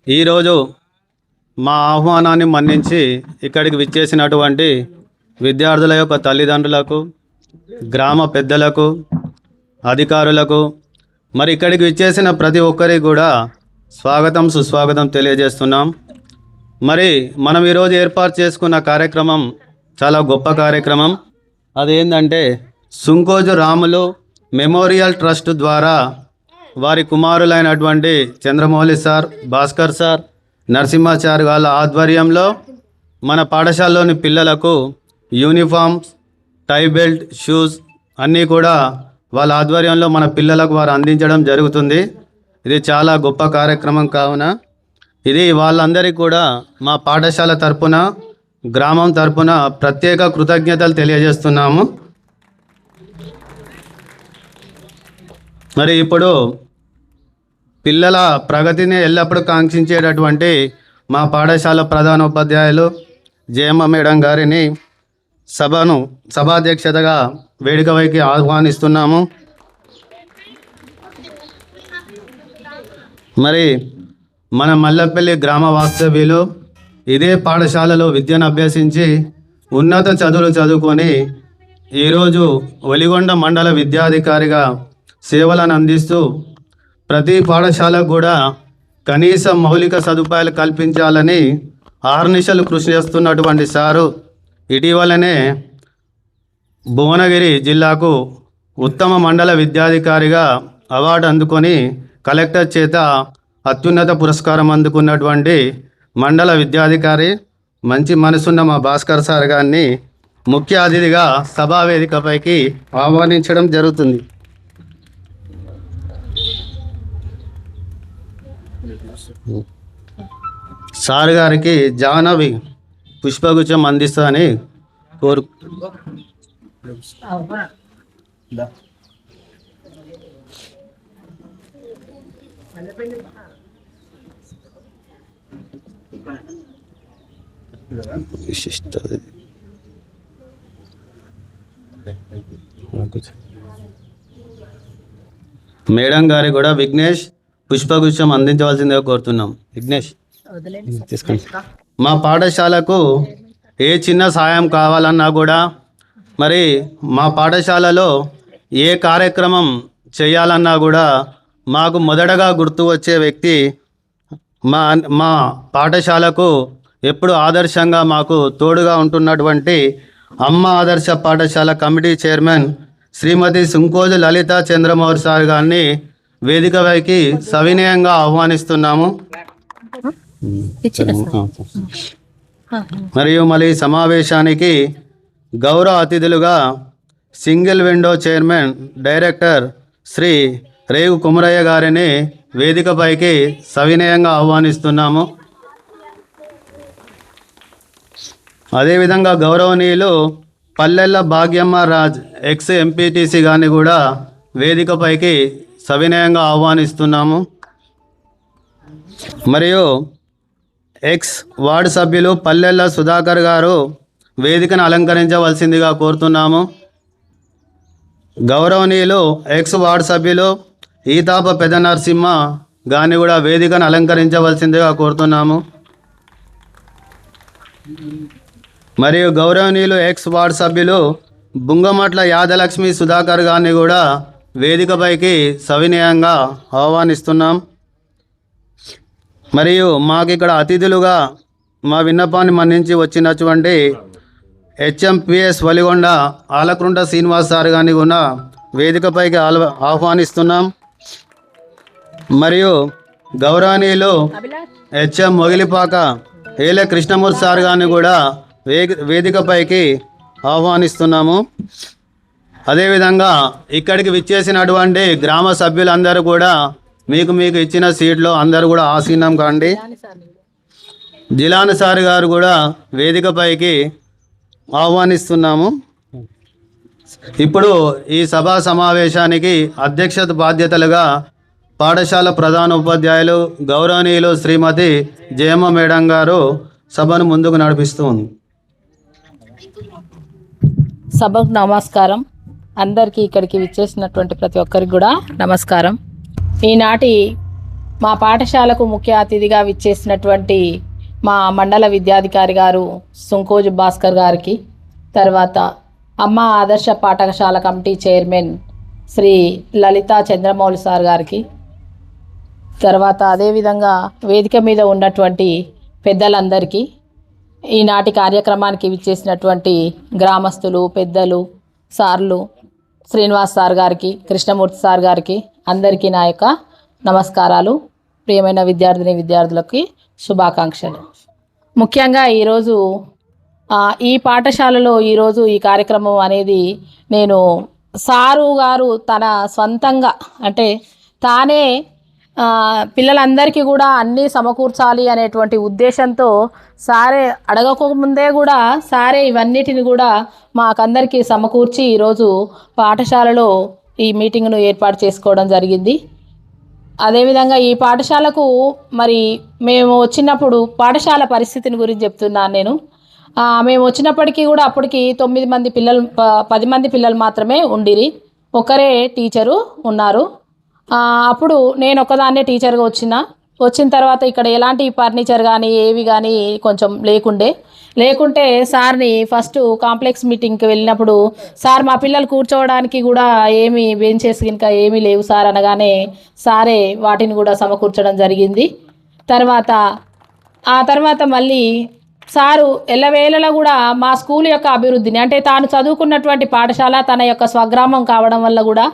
ఈరోజు మా ఆహ్వానాన్ని మన్నించి ఇక్కడికి విచ్చేసినటువంటి విద్యార్థుల యొక్క తల్లిదండ్రులకు, గ్రామ పెద్దలకు, అధికారులకు, మరి ఇక్కడికి విచ్చేసిన ప్రతి ఒక్కరికి కూడా స్వాగతం సుస్వాగతం తెలియజేస్తున్నాం. మరి మనం ఈరోజు ఏర్పాటు చేసుకున్న కార్యక్రమం చాలా గొప్ప కార్యక్రమం. అదేంటంటే సుంకోజు రాములు మెమోరియల్ ట్రస్ట్ ద్వారా వారి కుమారులైనటువంటి చంద్రమౌళి సార్, భాస్కర్ సార్, నరసింహాచారి వాళ్ళ ఆధ్వర్యంలో మన పాఠశాలలోని పిల్లలకు యూనిఫామ్స్, టై బెల్ట్, షూస్ అన్నీ కూడా వాళ్ళ ఆధ్వర్యంలో మన పిల్లలకు వారు అందించడం జరుగుతుంది. ఇది చాలా గొప్ప కార్యక్రమం కావున ఇది వాళ్ళందరికీ కూడా మా పాఠశాల తరపున, గ్రామం తరపున ప్రత్యేక కృతజ్ఞతలు తెలియజేస్తున్నాము. మరి ఇప్పుడు పిల్లల ప్రగతిని ఎల్లప్పుడూ కాంక్షించేటటువంటి మా పాఠశాల ప్రధానోపాధ్యాయులు జయమ్మ మేడం గారిని సభాధ్యక్షతగా వేదిక వైకి ఆహ్వానిస్తున్నాము. మరి మన మల్లపల్లి గ్రామ వాస్తవ్యులు ఇదే పాఠశాలలో విద్యను అభ్యసించి ఉన్నత చదువులు చదువుకొని ఈరోజు ఒలిగొండ మండల విద్యాధికారిగా సేవలను అందిస్తూ ప్రతి పాఠశాలకు కూడా కనీస మౌలిక సదుపాయాలు కల్పించాలని ఆర్నిశలు కృషి చేస్తున్నటువంటి సారు ఇటీవలనే భువనగిరి జిల్లాకు ఉత్తమ మండల విద్యాధికారిగా అవార్డు అందుకొని కలెక్టర్ చేత అత్యున్నత పురస్కారం అందుకున్నటువంటి మండల విద్యాధికారి, మంచి మనసున్న మా భాస్కర్ సార్ గారిని ముఖ్య అతిథిగా సభా వేదికపైకి ఆహ్వానించడం జరుగుతుంది. సార్ గారికి జాహ్నవి పుష్పగుచ్చం అందిస్తానని కోరు. మేడం గారి కూడా విఘ్నేష్ పుష్పగుచ్చం అందించవలసిందిగా కోరుతున్నాం. విఘ్నేష్ తీసుకోండి. మా పాఠశాలకు ఏ చిన్న సాయం కావాలన్నా కూడా, మరి మా పాఠశాలలో ఏ కార్యక్రమం చేయాలన్నా కూడా మాకు మొదటగా గుర్తు వచ్చే వ్యక్తి మా పాఠశాలకు ఎప్పుడు ఆదర్శంగా మాకు తోడుగా ఉంటున్నటువంటి అమ్మ ఆదర్శ పాఠశాల కమిటీ చైర్మన్ శ్రీమతి సుంకోజు లలిత చంద్రమౌళి సార్ గారిని వేదిక వైకి సవినయంగా ఆహ్వానిస్తున్నాము. మరియు మళ్ళీ సమావేశానికి గౌరవ అతిథులుగా single window chairman director Shri Regu Kumarayya గారిని వేదికపైకి సవినయంగా ఆహ్వానిస్తున్నాము. అదేవిధంగా గౌరవనీయులు పల్లెల్ల భాగ్యమ్మ రాజ్ ఎక్స్ ఎంపీటీసీ గారిని కూడా వేదికపైకి సవినయంగా ఆహ్వానిస్తున్నాము. మరియు ఎక్స్ వార్డు సభ్యులు పల్లెల్ల సుధాకర్ గారు వేదికను అలంకరించవలసిందిగా కోరుతున్నాము. గౌరవనీయులు ఎక్స్ వార్డు సభ్యులు ఈతాప పెద్ద నరసింహ గారిని కూడా వేదికను అలంకరించవలసిందిగా కోరుతున్నాము. మరియు గౌరవనీయులు ఎక్స్ వార్డు సభ్యులు బుంగమట్ల యాదలక్ష్మి సుధాకర్ గారిని కూడా వేదికపైకి సవినయంగా ఆహ్వానిస్తున్నాం. మరియు మాకు ఇక్కడ అతిథులుగా మా విన్నపాన్ని మన్నించి వచ్చినటువంటి హెచ్ఎంపిఎస్ వలిగొండ ఆలకుంట శ్రీనివాస్ సార్ గారిని కూడా వేదికపైకి ఆహ్వానిస్తున్నాం. మరియు గౌరవనీయులు హెచ్ఎం మొగిలిపాక ఏలే కృష్ణమూర్తి సార్ గారిని కూడా వేదికపైకి ఆహ్వానిస్తున్నాము. అదేవిధంగా ఇక్కడికి విచ్చేసినటువంటి గ్రామ సభ్యులందరూ కూడా మీకు ఇచ్చిన సీట్లో అందరూ కూడా ఆసీనం కాండి. జిలాని సార్ గారు కూడా వేదికపైకి ఆహ్వానిస్తున్నాము. ఇప్పుడు ఈ సభా సమావేశానికి అధ్యక్షత బాధ్యతలుగా పాఠశాల ప్రధానోపాధ్యాయులు గౌరవనీయులు శ్రీమతి జయమ్మ మేడం గారు సభను ముందుకు నడిపిస్తుంది. సభకు నమస్కారం. అందరికీ ఇక్కడికి విచ్చేసినటువంటి ప్రతి ఒక్కరికి కూడా నమస్కారం. ఈనాటి మా పాఠశాలకు ముఖ్య అతిథిగా విచ్చేసినటువంటి మా మండల విద్యాధికారి గారు సుంకోజు భాస్కర్ గారికి, తర్వాత అమ్మ ఆదర్శ పాఠశాల committee chairman Shri Lalitha Chandramouli sir గారికి, తర్వాత అదేవిధంగా వేదిక మీద ఉన్నటువంటి పెద్దలందరికీ, ఈనాటి కార్యక్రమానికి విచ్చేసినటువంటి గ్రామస్తులు, పెద్దలు, సార్లు, శ్రీనివాస్ సార్ గారికి, కృష్ణమూర్తి సార్ గారికి అందరికీ నా యొక్క నమస్కారాలు. ప్రియమైన విద్యార్థులకి శుభాకాంక్షలు. ముఖ్యంగా ఈరోజు ఈ పాఠశాలలో ఈరోజు ఈ కార్యక్రమం అనేది నేను సారు గారు తన సొంతంగా అంటే తానే పిల్లలందరికీ కూడా అన్నీ సమకూర్చాలి అనేటువంటి ఉద్దేశంతో సారే అడగకముందే కూడా సారే ఇవన్నిటిని కూడా మాకందరికీ సమకూర్చి ఈరోజు పాఠశాలలో ఈ మీటింగ్ను ఏర్పాటు చేసుకోవడం జరిగింది. అదేవిధంగా ఈ పాఠశాలకు మరి మేము వచ్చినప్పుడు పాఠశాల పరిస్థితిని గురించి చెప్తున్నాను నేను. మేము వచ్చినప్పటికీ కూడా అప్పటికి 9 మంది పిల్లలు 10 మంది పిల్లలు మాత్రమే ఉండిరి, ఒకరే టీచరు ఉన్నారు. అప్పుడు నేను ఒకదాన్నే టీచర్గా వచ్చిన తర్వాత ఇక్కడ ఎలాంటి ఫర్నిచర్ కానీ ఏవి కానీ కొంచెం లేకుంటే సార్ని ఫస్ట్ కాంప్లెక్స్ మీటింగ్కి వెళ్ళినప్పుడు సార్ మా పిల్లలు కూర్చోవడానికి కూడా ఏమి బెంచెస్ ఇంకా ఏమీ లేవు సార్ అనగానే సారే వాటిని కూడా సమకూర్చడం జరిగింది. ఆ తర్వాత మళ్ళీ సారు ఎల్లవేళలా కూడా మా స్కూల్ యొక్క అభివృద్ధిని అంటే తాను చదువుకున్నటువంటి పాఠశాల తన యొక్క స్వగ్రామం కావడం వల్ల కూడా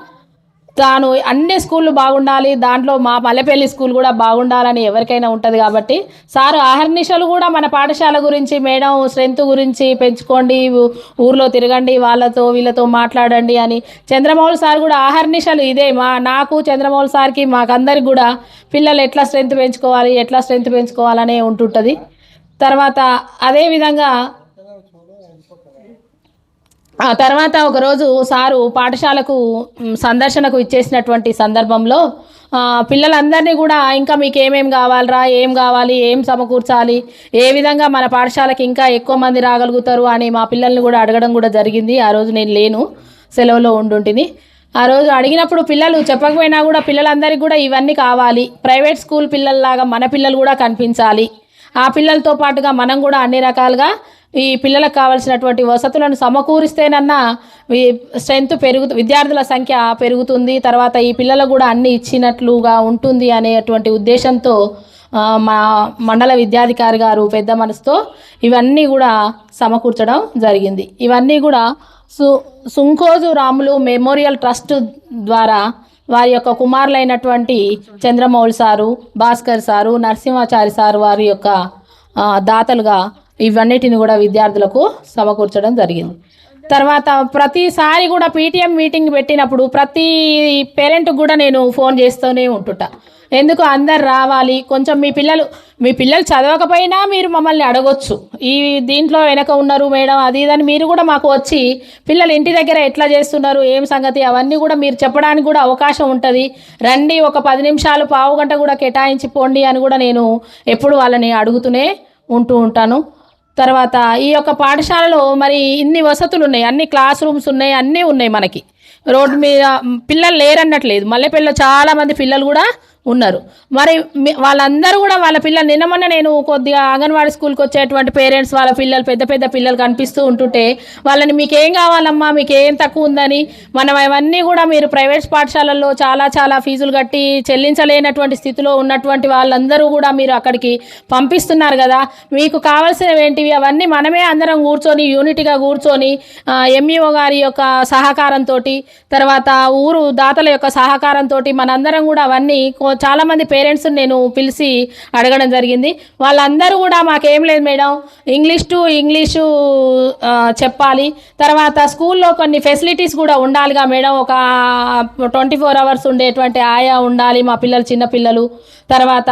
తాను అన్ని స్కూళ్ళు బాగుండాలి, దాంట్లో మా మల్లెపల్లి స్కూల్ కూడా బాగుండాలని ఎవరికైనా ఉంటుంది కాబట్టి సారు ఆహర్నిశలు కూడా మన పాఠశాల గురించి, మేడం స్ట్రెంత్ గురించి పెంచుకోండి, ఊర్లో తిరగండి, వీళ్ళతో మాట్లాడండి అని చంద్రమౌళి సార్ కూడా ఆహర్నిశలు ఇదే నాకు చంద్రమౌళి సార్కి మాకందరికి కూడా పిల్లలు ఎట్లా స్ట్రెంత్ పెంచుకోవాలనే ఉంటుంటుంది. తర్వాత అదేవిధంగా తర్వాత ఒకరోజు సారు పాఠశాలకు సందర్శనకు ఇచ్చేసినటువంటి సందర్భంలో పిల్లలందరినీ కూడా ఇంకా మీకు ఏమేమి కావాలరా, ఏం కావాలి, ఏం సమకూర్చాలి, ఏ విధంగా మన పాఠశాలకి ఇంకా ఎక్కువ మంది రాగలుగుతారు అని మా పిల్లల్ని కూడా అడగడం కూడా జరిగింది. ఆ రోజు నేను లేను, సెలవులో ఉండుంటిని. ఆ రోజు అడిగినప్పుడు పిల్లలు చెప్పకపోయినా కూడా పిల్లలందరికీ కూడా ఇవన్నీ కావాలి, ప్రైవేట్ స్కూల్ పిల్లల్లాగా మన పిల్లలు కూడా కనిపించాలి, ఆ పిల్లలతో పాటుగా మనం కూడా అన్ని రకాలుగా ఈ పిల్లలకు కావాల్సినటువంటి వసతులను సమకూరిస్తేనన్నా స్ట్రెంత్ విద్యార్థుల సంఖ్య పెరుగుతుంది, తర్వాత ఈ పిల్లలకు కూడా అన్ని ఇచ్చినట్లుగా ఉంటుంది అనేటువంటి ఉద్దేశంతో మా మండల విద్యాధికారి గారు పెద్ద మనసుతో ఇవన్నీ కూడా సమకూర్చడం జరిగింది. ఇవన్నీ కూడా సుంకోజు రాములు మెమోరియల్ ట్రస్ట్ ద్వారా వారి యొక్క కుమారులైనటువంటి Chandramouli sir, Bhaskar sir, Narasimhachari sir వారి యొక్క దాతలుగా ఇవన్నిటిని కూడా విద్యార్థులకు సమకూర్చడం జరిగింది. తర్వాత ప్రతిసారి కూడా పీటీఎం మీటింగ్ పెట్టినప్పుడు ప్రతి పేరెంట్కి కూడా నేను ఫోన్ చేస్తూనే ఉంటుంటా. ఎందుకు అందరు రావాలి, కొంచెం మీ పిల్లలు చదవకపోయినా మీరు మమ్మల్ని అడగొచ్చు, ఈ దీంట్లో వెనక ఉన్నారు మేడం అది ఇదని మీరు కూడా మాకు వచ్చి పిల్లలు ఇంటి దగ్గర ఎట్లా చేస్తున్నారు, ఏం సంగతి అవన్నీ కూడా మీరు చెప్పడానికి కూడా అవకాశం ఉంటుంది, రండి ఒక 10 నిమిషాలు పావు గంట కూడా కేటాయించి పోండి అని కూడా నేను ఎప్పుడు వాళ్ళని అడుగుతూనే ఉంటాను. తర్వాత ఈ యొక్క పాఠశాలలో మరి ఇన్ని వసతులు ఉన్నాయి, అన్ని క్లాస్ రూమ్స్ ఉన్నాయి, అన్నీ ఉన్నాయి. మనకి రోడ్డు మీద పిల్లలు లేరన్నట్లేదు, మల్లెపల్లిలో చాలామంది పిల్లలు కూడా ఉన్నారు. మరి వాళ్ళందరూ కూడా వాళ్ళ పిల్లలు నిన్నమన్న నేను కొద్దిగా అంగన్వాడీ స్కూల్కి వచ్చేటువంటి పేరెంట్స్ వాళ్ళ పిల్లలు పెద్ద పిల్లలు కనిపిస్తూ ఉంటుంటే వాళ్ళని మీకేం కావాలమ్మా, మీకు ఏం తక్కువ ఉందని మనం అవన్నీ కూడా మీరు ప్రైవేట్ పాఠశాలల్లో చాలా ఫీజులు కట్టి చెల్లించలేనటువంటి స్థితిలో ఉన్నటువంటి వాళ్ళందరూ కూడా మీరు అక్కడికి పంపిస్తున్నారు కదా, మీకు కావాల్సినవి ఏంటివి అవన్నీ మనమే అందరం కూర్చొని యూనిట్గా కూర్చొని ఎంఈఓ గారి యొక్క సహకారంతో తర్వాత ఊరు దాతల యొక్క సహకారంతో మనందరం కూడా అవన్నీ చాలామంది పేరెంట్స్ నేను పిలిచి అడగడం జరిగింది. వాళ్ళందరూ కూడా మాకేం లేదు మేడం, ఇంగ్లీషు చెప్పాలి, తర్వాత స్కూల్లో కొన్ని ఫెసిలిటీస్ కూడా ఉండాలిగా మేడం, ఒక 24 అవర్స్ ఉండేటువంటి ఆయా ఉండాలి, మా పిల్లలు చిన్నపిల్లలు, తర్వాత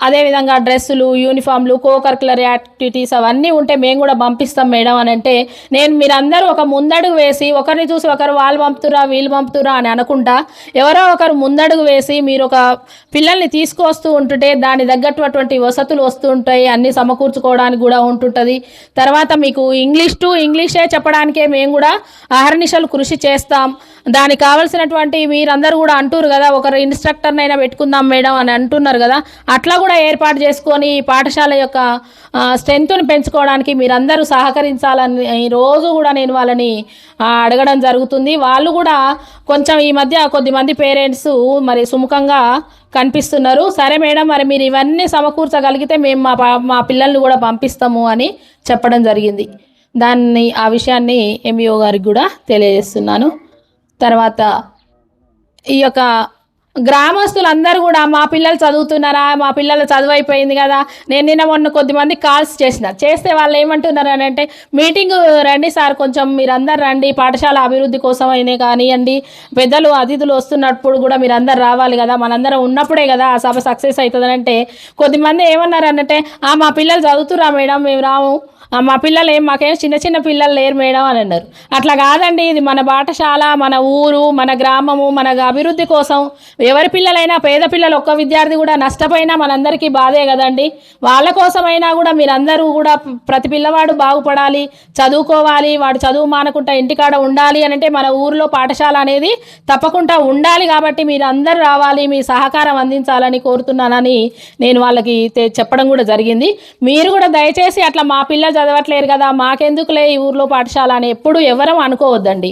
అదేవిధంగా డ్రెస్సులు, యూనిఫామ్లు, కోకరికులర్ యాక్టివిటీస్ అవన్నీ ఉంటే మేము కూడా పంపిస్తాం మేడం అని అంటే, మీరందరూ ఒక ముందడుగు వేసి ఒకరిని చూసి ఒకరు వాళ్ళు పంపుతురా వీళ్ళు పంపుతురా అని అనకుండా ఎవరో ఒకరు ముందడుగు వేసి మీరు ఒక పిల్లల్ని తీసుకొస్తూ ఉంటుంటే దాని తగ్గటువంటి వసతులు వస్తూ ఉంటాయి, అన్నీ సమకూర్చుకోవడానికి కూడా ఉంటుంటుంది. తర్వాత మీకు ఇంగ్లీష్ టు ఇంగ్లీషే చెప్పడానికే మేము కూడా అహర్నిశలు కృషి చేస్తాం. దానికి కావాల్సినటువంటి మీరందరూ కూడా అంటున్నారు కదా, ఒకరు ఇన్స్ట్రక్టర్నైనా పెట్టుకుందాం మేడం అని అంటున్నారు కదా, అట్లా కూడా ఏర్పాటు చేసుకొని పాఠశాల యొక్క స్ట్రెంగ్త్ని పెంచుకోవడానికి మీరందరూ సహకరించాలని రోజు కూడా నేను వాళ్ళని అడగడం జరుగుతుంది. వాళ్ళు కూడా కొంచెం ఈ మధ్య కొద్దిమంది పేరెంట్స్ మరి సుముఖంగా కనిపిస్తున్నారు. సరే మేడం, మరి మీరు ఇవన్నీ సమకూర్చగలిగితే మేము మా పిల్లల్ని కూడా పంపిస్తాము అని చెప్పడం జరిగింది. ఆ విషయాన్ని ఎంఈఓ గారికి కూడా తెలియజేస్తున్నాను. తర్వాత ఈ యొక్క గ్రామస్తులందరూ కూడా మా పిల్లలు చదువుతున్నారా, మా పిల్లలు చదువు అయిపోయింది కదా, నేను నిన్న మొన్న కొద్దిమంది కాల్స్ చేస్తే వాళ్ళు ఏమంటున్నారు అని అంటే, మీటింగ్ రండి సార్, కొంచెం మీరందరు రండి, పాఠశాల అభివృద్ధి కోసం అయినా కానివ్వండి, పెద్దలు అతిథులు వస్తున్నప్పుడు కూడా మీరందరు రావాలి కదా, మనందరం ఉన్నప్పుడే కదా ఆ సభ సక్సెస్ అవుతుంది అంటే, కొద్దిమంది ఏమన్నారు అనంటే, మా పిల్లలు చదువుతురా మేడం, మేము రాము, మా పిల్లలు మాకేం చిన్న చిన్న పిల్లలు లేరు మేడం అని అన్నారు. అట్లా కాదండి, ఇది మన పాఠశాల, మన ఊరు, మన గ్రామము, మన అభివృద్ధి కోసం ఎవరి పిల్లలైనా, పేద పిల్లలు ఒక్క విద్యార్థి కూడా నష్టపోయినా మనందరికీ బాధే కదండి. వాళ్ళ కోసమైనా కూడా మీరందరూ కూడా ప్రతి పిల్లవాడు బాగుపడాలి, చదువుకోవాలి, వాడు చదువు మానకుండా ఇంటికాడ ఉండాలి అని అంటే మన ఊరిలో పాఠశాల అనేది తప్పకుండా ఉండాలి. కాబట్టి మీరు అందరూ రావాలి, మీ సహకారం అందించాలని కోరుతున్నానని నేను వాళ్ళకి చెప్పడం కూడా జరిగింది. మీరు కూడా దయచేసి అట్లా మా పిల్లలు చదవట్లేరు కదా, మాకెందుకులే ఈ ఊర్లో పాఠశాల అని ఎప్పుడు ఎవరం అనుకోవద్దండి.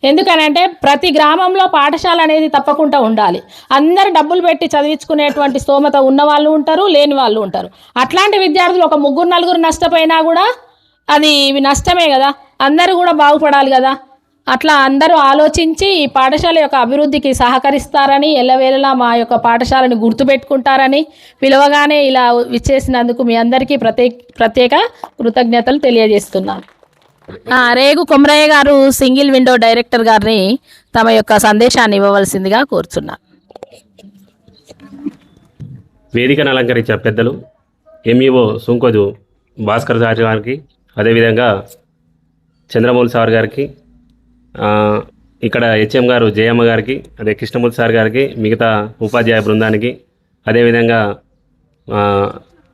ఎందుకనంటే ప్రతి గ్రామంలో పాఠశాల అనేది తప్పకుండా ఉండాలి. అందరు డబ్బులు పెట్టి చదివించుకునేటువంటి స్తోమత ఉన్న వాళ్ళు ఉంటారు, లేని వాళ్ళు ఉంటారు. అట్లాంటి విద్యార్థులు ఒక 3-4 నష్టపోయినా కూడా అది నష్టమే కదా, అందరూ కూడా బాగుపడాలి కదా. అట్లా అందరూ ఆలోచించి ఈ పాఠశాల యొక్క అభివృద్ధికి సహకరిస్తారని, ఎల్లవేళలా మా యొక్క పాఠశాలను గుర్తుపెట్టుకుంటారని, పిలవగానే ఇలా విచ్చేసినందుకు మీ అందరికీ ప్రత్యేక కృతజ్ఞతలు తెలియజేస్తున్నాను. రేగు కొమరయ్య గారు సింగిల్ విండో డైరెక్టర్ గారిని తమ యొక్క సందేశాన్ని ఇవ్వవలసిందిగా కోరుచున్నాను. వేదికను అలంకరించిన పెద్దలు ఎంఈఓ సుంకోజు భాస్కర్ సార్ గారికి, అదేవిధంగా చంద్రమౌళి సార్ గారికి, ఇక్కడ హెచ్ఎం గారు జయమ్మ గారికి, అదే కృష్ణమూర్తి సార్ గారికి, మిగతా ఉపాధ్యాయ బృందానికి, అదేవిధంగా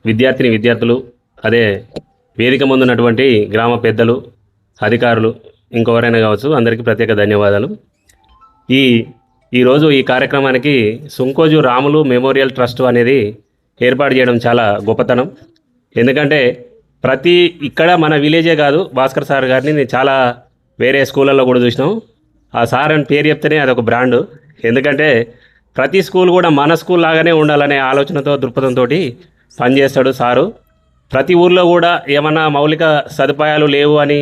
విద్యార్థులు, అదే వేదిక ముందున్నటువంటి గ్రామ పెద్దలు, అధికారులు, ఇంకెవరైనా కావచ్చు, అందరికీ ప్రత్యేక ధన్యవాదాలు. ఈరోజు ఈ కార్యక్రమానికి సుంకోజు రాములు మెమోరియల్ ట్రస్ట్ అనేది ఏర్పాటు చేయడం చాలా గొప్పతనం. ఎందుకంటే ఇక్కడ మన విలేజే కాదు, భాస్కర్ సార్ గారిని నేను చాలా వేరే స్కూళ్ళల్లో కూడా చూసినాం. ఆ సార్ అని పేరు చెప్తేనే అదొక బ్రాండు. ఎందుకంటే ప్రతి స్కూల్ కూడా మన స్కూల్ లాగానే ఉండాలనే ఆలోచనతో, దృక్పథంతో పనిచేస్తాడు సారు. ప్రతి ఊర్లో కూడా ఏమన్నా మౌలిక సదుపాయాలు లేవు అని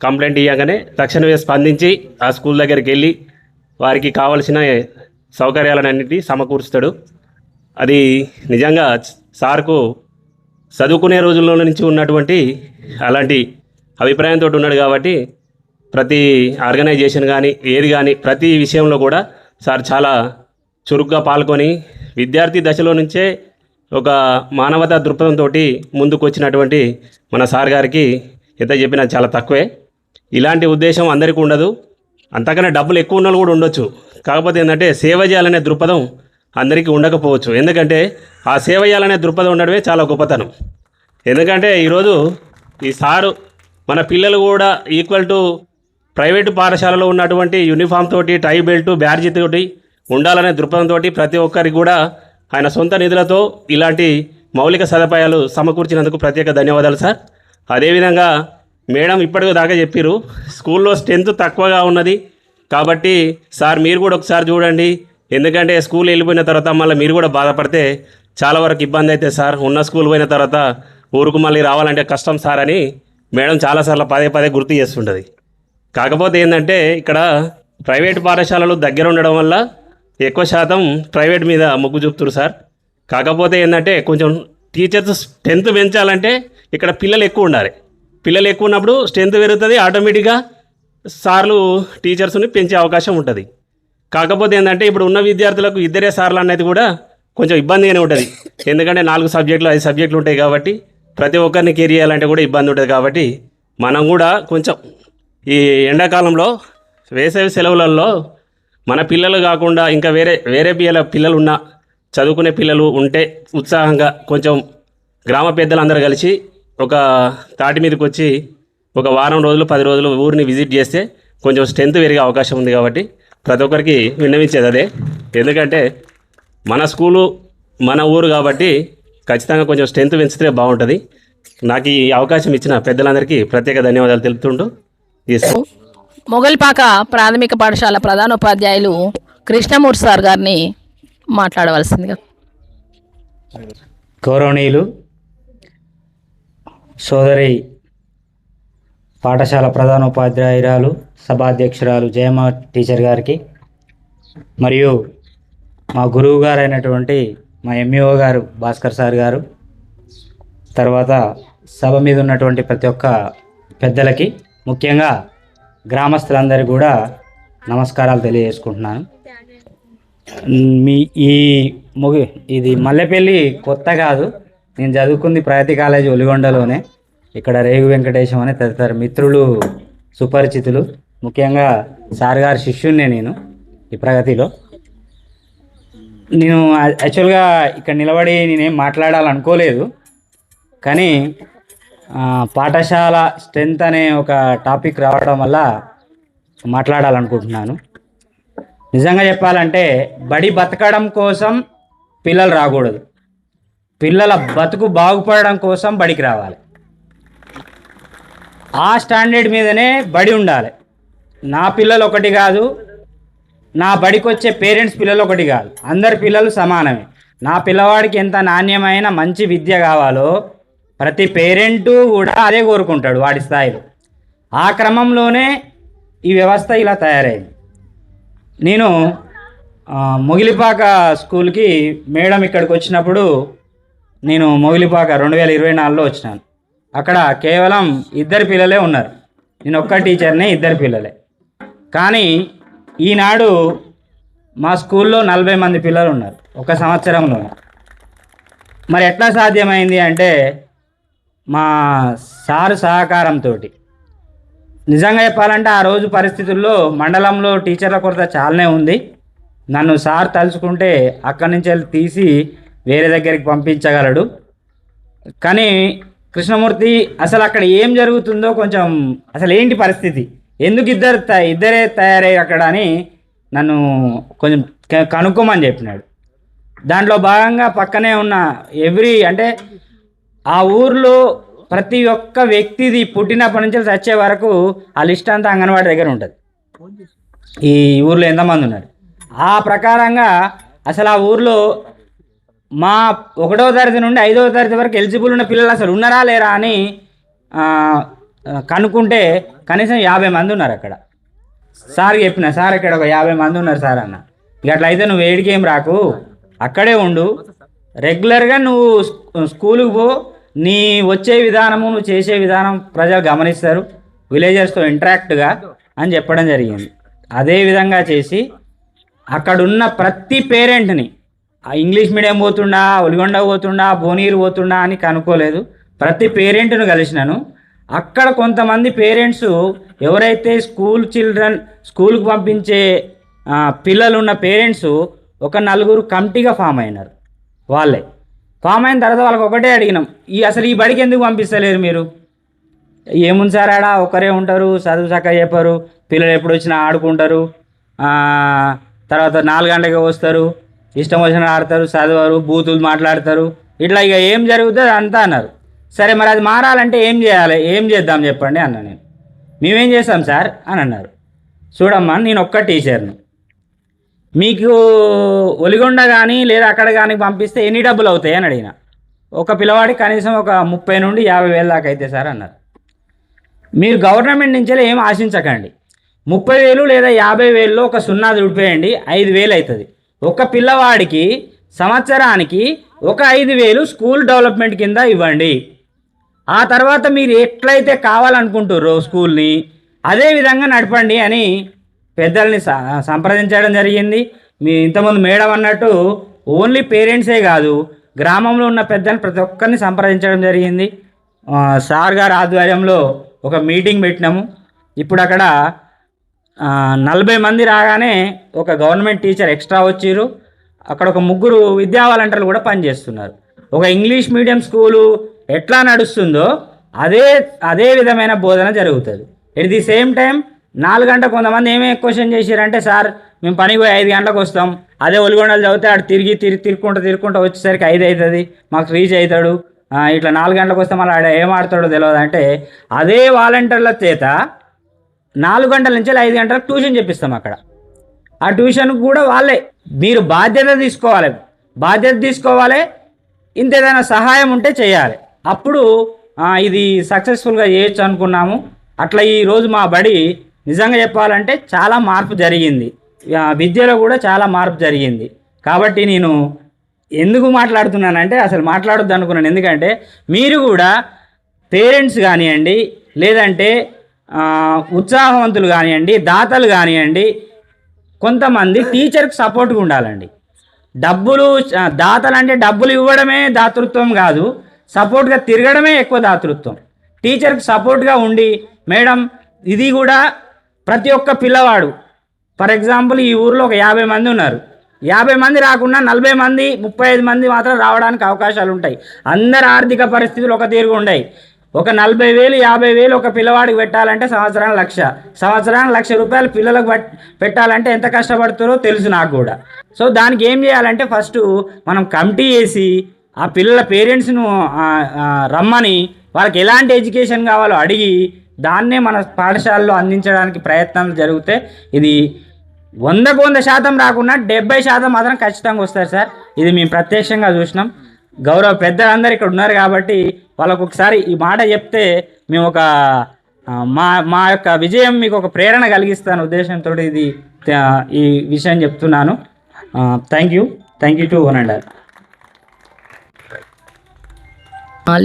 కంప్లైంట్ ఇవ్వగానే తక్షణమే స్పందించి ఆ స్కూల్ దగ్గరికి వెళ్ళి వారికి కావలసిన సౌకర్యాలన్నింటినీ సమకూరుస్తాడు. అది నిజంగా సార్కు చదువుకునే రోజుల్లో నుంచి ఉన్నటువంటి అలాంటి అభిప్రాయంతో ఉన్నాడు. కాబట్టి ప్రతి ఆర్గనైజేషన్ కానీ ప్రతి విషయంలో కూడా సార్ చాలా చురుగ్గా పాల్గొని విద్యార్థి దశలో నుంచే ఒక మానవతా దృక్పథంతో ముందుకు వచ్చినటువంటి మన సార్ గారికి ఎంత చెప్పినా చాలా తక్కువే. ఇలాంటి ఉద్దేశం అందరికీ ఉండదు, అంతకన్నా డబ్బులు ఎక్కువ ఉన్న కూడా ఉండొచ్చు. కాకపోతే ఏంటంటే సేవ చేయాలనే దృక్పథం అందరికీ ఉండకపోవచ్చు. ఎందుకంటే ఆ సేవ చేయాలనే దృక్పథం ఉండడమే చాలా గొప్పతనం. ఎందుకంటే ఈరోజు ఈ సారు మన పిల్లలు కూడా ఈక్వల్ టు ప్రైవేటు పాఠశాలలో ఉన్నటువంటి యూనిఫామ్ తోటి, టై బెల్ట్, బ్యాడ్జీ తోటి ఉండాలనే దృక్పథంతో ప్రతి ఒక్కరికి కూడా ఆయన సొంత నిధులతో ఇలాంటి మౌలిక సదుపాయాలు సమకూర్చినందుకు ప్రత్యేక ధన్యవాదాలు సార్. అదేవిధంగా మేడం ఇప్పటిదాకా చెప్పారు, స్కూల్లో స్ట్రెంత్ తక్కువగా ఉన్నది కాబట్టి సార్ మీరు కూడా ఒకసారి చూడండి. ఎందుకంటే స్కూల్ వెళ్ళిపోయిన తర్వాత మళ్ళీ మీరు కూడా బాధపడితే చాలా వరకు ఇబ్బంది అవుతుంది సార్. ఉన్న స్కూల్ పోయిన తర్వాత ఊరుకు మళ్ళీ రావాలంటే కష్టం సార్ అని మేడం చాలాసార్లు పదే గుర్తు చేస్తుంటుంది. కాకపోతే ఏంటంటే ఇక్కడ ప్రైవేట్ పాఠశాలలు దగ్గర ఉండడం వల్ల ఎక్కువ శాతం ప్రైవేట్ మీద మొగ్గు చూపుతారు సార్. కాకపోతే ఏంటంటే కొంచెం టీచర్స్ స్ట్రెంత్ పెంచాలంటే ఇక్కడ పిల్లలు ఎక్కువ ఉండాలి. పిల్లలు ఎక్కువ ఉన్నప్పుడు స్ట్రెంత్ పెరుగుతుంది, ఆటోమేటిక్గా సార్లు టీచర్స్ని పెంచే అవకాశం ఉంటుంది. కాకపోతే ఏంటంటే ఇప్పుడు ఉన్న విద్యార్థులకు ఇద్దరే సార్లు అనేది కూడా కొంచెం ఇబ్బందిగానే ఉంటుంది. ఎందుకంటే 4 సబ్జెక్టులు 5 సబ్జెక్టులు ఉంటాయి కాబట్టి ప్రతి ఒక్కరిని కేర్ చేయాలంటే కూడా ఇబ్బంది ఉంటుంది. కాబట్టి మనం కూడా కొంచెం ఈ ఎండాకాలంలో వేసవి సెలవులలో మన పిల్లలు కాకుండా ఇంకా వేరే పిల్లలు ఉన్న చదువుకునే పిల్లలు ఉంటే ఉత్సాహంగా కొంచెం గ్రామ పెద్దలందరూ కలిసి ఒక తాటి మీదకి వచ్చి ఒక వారం రోజులు 10 రోజులు ఊరిని విజిట్ చేస్తే కొంచెం స్ట్రెంత్ పెరిగే అవకాశం ఉంది. కాబట్టి ప్రతి ఒక్కరికి విన్నవించేది అదే. ఎందుకంటే మన స్కూలు మన ఊరు కాబట్టి ఖచ్చితంగా కొంచెం స్ట్రెంత్ పెంచితే బాగుంటుంది. నాకు ఈ అవకాశం ఇచ్చిన పెద్దలందరికీ ప్రత్యేక ధన్యవాదాలు తెలుపుతుంటూ మొగల్పాక ప్రాథమిక పాఠశాల ప్రధానోపాధ్యాయులు కృష్ణమూర్తి సార్ గారిని మాట్లాడవలసిందిగా. గౌరవనీయులు సోదరి పాఠశాల ప్రధానోపాధ్యాయురాలు సభాధ్యక్షురాలు జయమ్మ టీచర్ గారికి, మరియు మా గురువు గారైనటువంటి మా ఎంఈఓ గారు భాస్కర్ సార్ గారు, తర్వాత సభ మీద ఉన్నటువంటి ప్రతి ఒక్క పెద్దలకి, ముఖ్యంగా గ్రామస్తులందరికీ కూడా నమస్కారాలు తెలియజేసుకుంటున్నాను. ఇది మల్లెపల్లి కొత్త కాదు, నేను చదువుకుంది ప్రగతి కాలేజీ ఒలిగొండలోనే. ఇక్కడ రేగు వెంకటేశం అనే తదితర మిత్రులు సుపరిచితులు. ముఖ్యంగా సార్ గారి శిష్యున్నే నేను ఈ ప్రగతిలో. నేను యాక్చువల్గా ఇక్కడ నిలబడి నేనేం మాట్లాడాలనుకోలేదు, కానీ పాఠశాల స్ట్రెంత్ అనే ఒక టాపిక్ రావడం వల్ల మాట్లాడాలనుకుంటున్నాను. నిజంగా చెప్పాలంటే బడి బతకడం కోసం పిల్లలు రాకూడదు, పిల్లల బతుకు బాగుపడడం కోసం బడికి రావాలి. ఆ స్టాండర్డ్ మీదనే బడి ఉండాలి. నా పిల్లలు ఒకటి కాదు, నా బడికి వచ్చే పేరెంట్స్ పిల్లలు ఒకటి కాదు, అందరి పిల్లలు సమానమే. నా పిల్లవాడికి ఎంత నాణ్యమైన మంచి విద్య కావాలో ప్రతి పేరెంటు కూడా అదే కోరుకుంటాడు వాడి స్థాయిలో. ఆ క్రమంలోనే ఈ వ్యవస్థ ఇలా తయారైంది. నేను మొగిలిపాక స్కూల్కి మేడం ఇక్కడికి వచ్చినప్పుడు, నేను మొగిలిపాక 2024లో వచ్చినాను. అక్కడ కేవలం 2 పిల్లలే ఉన్నారు. నేను ఒక్క టీచర్నే, 2 పిల్లలే. కానీ ఈనాడు మా స్కూల్లో 40 మంది పిల్లలు ఉన్నారు ఒక సంవత్సరంలో. మరి ఎట్లా సాధ్యమైంది అంటే మా సారు సహకారంతో. నిజంగా చెప్పాలంటే ఆ రోజు పరిస్థితుల్లో మండలంలో టీచర్ల కొరత చాలానే ఉంది. నన్ను సార్ తలుచుకుంటే అక్కడి నుంచి వెళ్ళి తీసి వేరే దగ్గరికి పంపించగలడు. కానీ కృష్ణమూర్తి అసలు అక్కడ ఏం జరుగుతుందో కొంచెం, అసలు ఏంటి పరిస్థితి, ఎందుకు ఇద్దరే తయారయ్యి అక్కడ అని నన్ను కొంచెం కనుక్కోమని చెప్పినాడు. దాంట్లో భాగంగా పక్కనే ఉన్న అంటే ఆ ఊర్లో ప్రతి ఒక్క వ్యక్తిది పుట్టినప్పటి నుంచి చచ్చే వరకు ఆ లిస్ట్ అంతా అంగన్వాడీ దగ్గర ఉంటుంది. ఈ ఊర్లో ఎంతమంది ఉన్నారు ఆ ప్రకారంగా అసలు ఆ ఊర్లో మా 1వ తరగతి నుండి 5వ తరగతి వరకు ఎలిజిబుల్ ఉన్న పిల్లలు అసలు ఉన్నారా లేరా అని కనుక్కుంటే కనీసం 50 మంది ఉన్నారు అక్కడ. సార్ చెప్పిన, సార్ ఇక్కడ ఒక 50 మంది ఉన్నారు సార్ అన్న. ఇక అట్లయితే నువ్వు ఏడికేం రాకు, అక్కడే ఉండు, రెగ్యులర్గా నువ్వు స్కూల్కి పో, నీ వచ్చే విధానము నువ్వు చేసే విధానం ప్రజలు గమనిస్తారు, విలేజర్స్తో ఇంటరాక్ట్గా అని చెప్పడం జరిగింది. అదే విధంగా చేసి అక్కడున్న ప్రతి పేరెంట్ని, ఇంగ్లీష్ మీడియం పోతుండా, ఒలిగొండ పోతుండా, భువనగిరి పోతుండా అని కనుక్కోలేదు, ప్రతి పేరెంట్ను కలిసినాను. అక్కడ కొంతమంది పేరెంట్స్ ఎవరైతే స్కూల్కి పంపించే పిల్లలు ఉన్న పేరెంట్స్ ఒక 4 కమిటీగా ఫామ్ అయినారు. వాళ్ళే ఫామ్ అయిన తర్వాత వాళ్ళకి ఒకటే అడిగినాం, అసలు ఈ బడికి ఎందుకు పంపిస్తలేరు మీరు? ఏముంది సార్, ఆడ ఒకరే ఉంటారు, చదువు చక్కగా చెప్పరు, పిల్లలు ఎప్పుడు వచ్చినా ఆడుకుంటారు, తర్వాత 4 గంటలకి వస్తారు, ఇష్టం వచ్చిన ఆడతారు, చదవరు, బూతులు మాట్లాడతారు, ఇట్లా ఇక ఏం జరుగుతుంది అంతా అన్నారు. సరే మరి అది మారాలంటే ఏం చేయాలి, ఏం చేద్దాం చెప్పండి అన్నా నేను. మేమేం చేస్తాం సార్ అని అన్నారు. చూడమ్మా, నేను ఒక్క టీచర్ను, మీకు ఒలిగొండ కానీ లేదా అక్కడ కానీ పంపిస్తే ఎన్ని డబ్బులు అవుతాయి అని అడిగిన. ఒక పిల్లవాడికి కనీసం ఒక 30 నుండి 50 వేల దాకా అయితే సార్ అన్నారు. మీరు గవర్నమెంట్ నుంచి ఏం ఆశించకండి, 30,000 లేదా 50,000లో ఒక 0 దుడిపేయండి, 5,000 అవుతుంది. ఒక పిల్లవాడికి సంవత్సరానికి ఒక 5,000 స్కూల్ డెవలప్మెంట్ కింద ఇవ్వండి. ఆ తర్వాత మీరు ఎట్లయితే కావాలనుకుంటుర్రో స్కూల్ని అదే విధంగా నడపండి అని పెద్దల్ని సంప్రదించడం జరిగింది. మీ ఇంతకుముందు మేడం అన్నట్టు ఓన్లీ పేరెంట్సే కాదు, గ్రామంలో ఉన్న పెద్దల్ని ప్రతి ఒక్కరిని సంప్రదించడం జరిగింది. సార్ గారి ఆధ్వర్యంలో ఒక మీటింగ్ పెట్టినాము. ఇప్పుడు అక్కడ 40 మంది రాగానే ఒక గవర్నమెంట్ టీచర్ ఎక్స్ట్రా వచ్చిర్రు. అక్కడ ఒక 3 విద్యా వాలంటీర్లు కూడా పనిచేస్తున్నారు. ఒక ఇంగ్లీష్ మీడియం స్కూలు ఎట్లా నడుస్తుందో అదే విధమైన బోధన జరుగుతుంది. ఎట్ ది సేమ్ టైం 4 గంటలకు కొంతమంది ఏమేమి క్వశ్చన్ చేశారంటే, సార్ మేము పనికి పోయి 5 గంటలకు వస్తాం, అదే ఒలిగొండలు చదివితే ఆడు తిరుగుకుంటూ వచ్చేసరికి 5 అవుతుంది, మాకు రీచ్ అవుతాడు, ఇట్లా 4 గంటలకు వస్తే మళ్ళీ ఆడ ఏం ఆడతాడో తెలియదు అంటే, అదే వాలంటీర్ల చేత 4 గంటల నుంచి 5 గంటలకు ట్యూషన్ చెప్పిస్తాం అక్కడ. ఆ ట్యూషన్కి కూడా వాళ్ళే. మీరు బాధ్యత తీసుకోవాలి, ఇంత ఏదైనా సహాయం ఉంటే చేయాలి. అప్పుడు ఇది సక్సెస్ఫుల్గా చేయొచ్చు అనుకున్నాము. అట్లా ఈరోజు మా బడి నిజంగా చెప్పాలంటే చాలా మార్పు జరిగింది, విద్యలో కూడా చాలా మార్పు జరిగింది. కాబట్టి నేను ఎందుకు మాట్లాడుతున్నానంటే, అసలు మాట్లాడొద్దు అనుకున్నాను. ఎందుకంటే మీరు కూడా పేరెంట్స్ కానివ్వండి, లేదంటే ఉత్సాహవంతులు కానివ్వండి, దాతలు కానివ్వండి, కొంతమంది టీచర్కి సపోర్ట్గా ఉండాలండి. దాతలు అంటే డబ్బులు ఇవ్వడమే దాతృత్వం కాదు, సపోర్ట్గా తిరగడమే ఎక్కువ దాతృత్వం. టీచర్కి సపోర్ట్గా ఉండి, మేడం ఇది కూడా ప్రతి ఒక్క పిల్లవాడు, ఫర్ ఎగ్జాంపుల్ ఈ ఊరిలో ఒక 50 మంది ఉన్నారు, 50 మంది రాకుండా 40 మంది 35 మంది మాత్రం రావడానికి అవకాశాలు ఉంటాయి. అందరి ఆర్థిక పరిస్థితులు ఒక తీరుగా ఉండయి. ఒక 40,000 50,000 ఒక పిల్లవాడికి పెట్టాలంటే సంవత్సరానికి 1,00,000 రూపాయలు పిల్లలకు పెట్టాలంటే ఎంత కష్టపడుతారో తెలుసు నాకు కూడా. సో దానికి ఏం చేయాలంటే, ఫస్ట్ మనం కమిటీ వేసి ఆ పిల్లల పేరెంట్స్ను రమ్మని వాళ్ళకి ఎలాంటి ఎడ్యుకేషన్ కావాలో అడిగి దాన్నే మన పాఠశాలలో అందించడానికి ప్రయత్నాలు జరిగితే ఇది 100% రాకుండా 70% మాత్రం ఖచ్చితంగా వస్తారు సార్. ఇది మేము ప్రత్యక్షంగా చూసినాం. గౌరవ పెద్దలందరూ ఇక్కడ ఉన్నారు కాబట్టి వాళ్ళకు ఒకసారి ఈ మాట చెప్తే మేము ఒక మా యొక్క విజయం మీకు ఒక ప్రేరణ కలిగిస్తాను ఉద్దేశంతో ఈ విషయం చెప్తున్నాను. Thank you to one and all.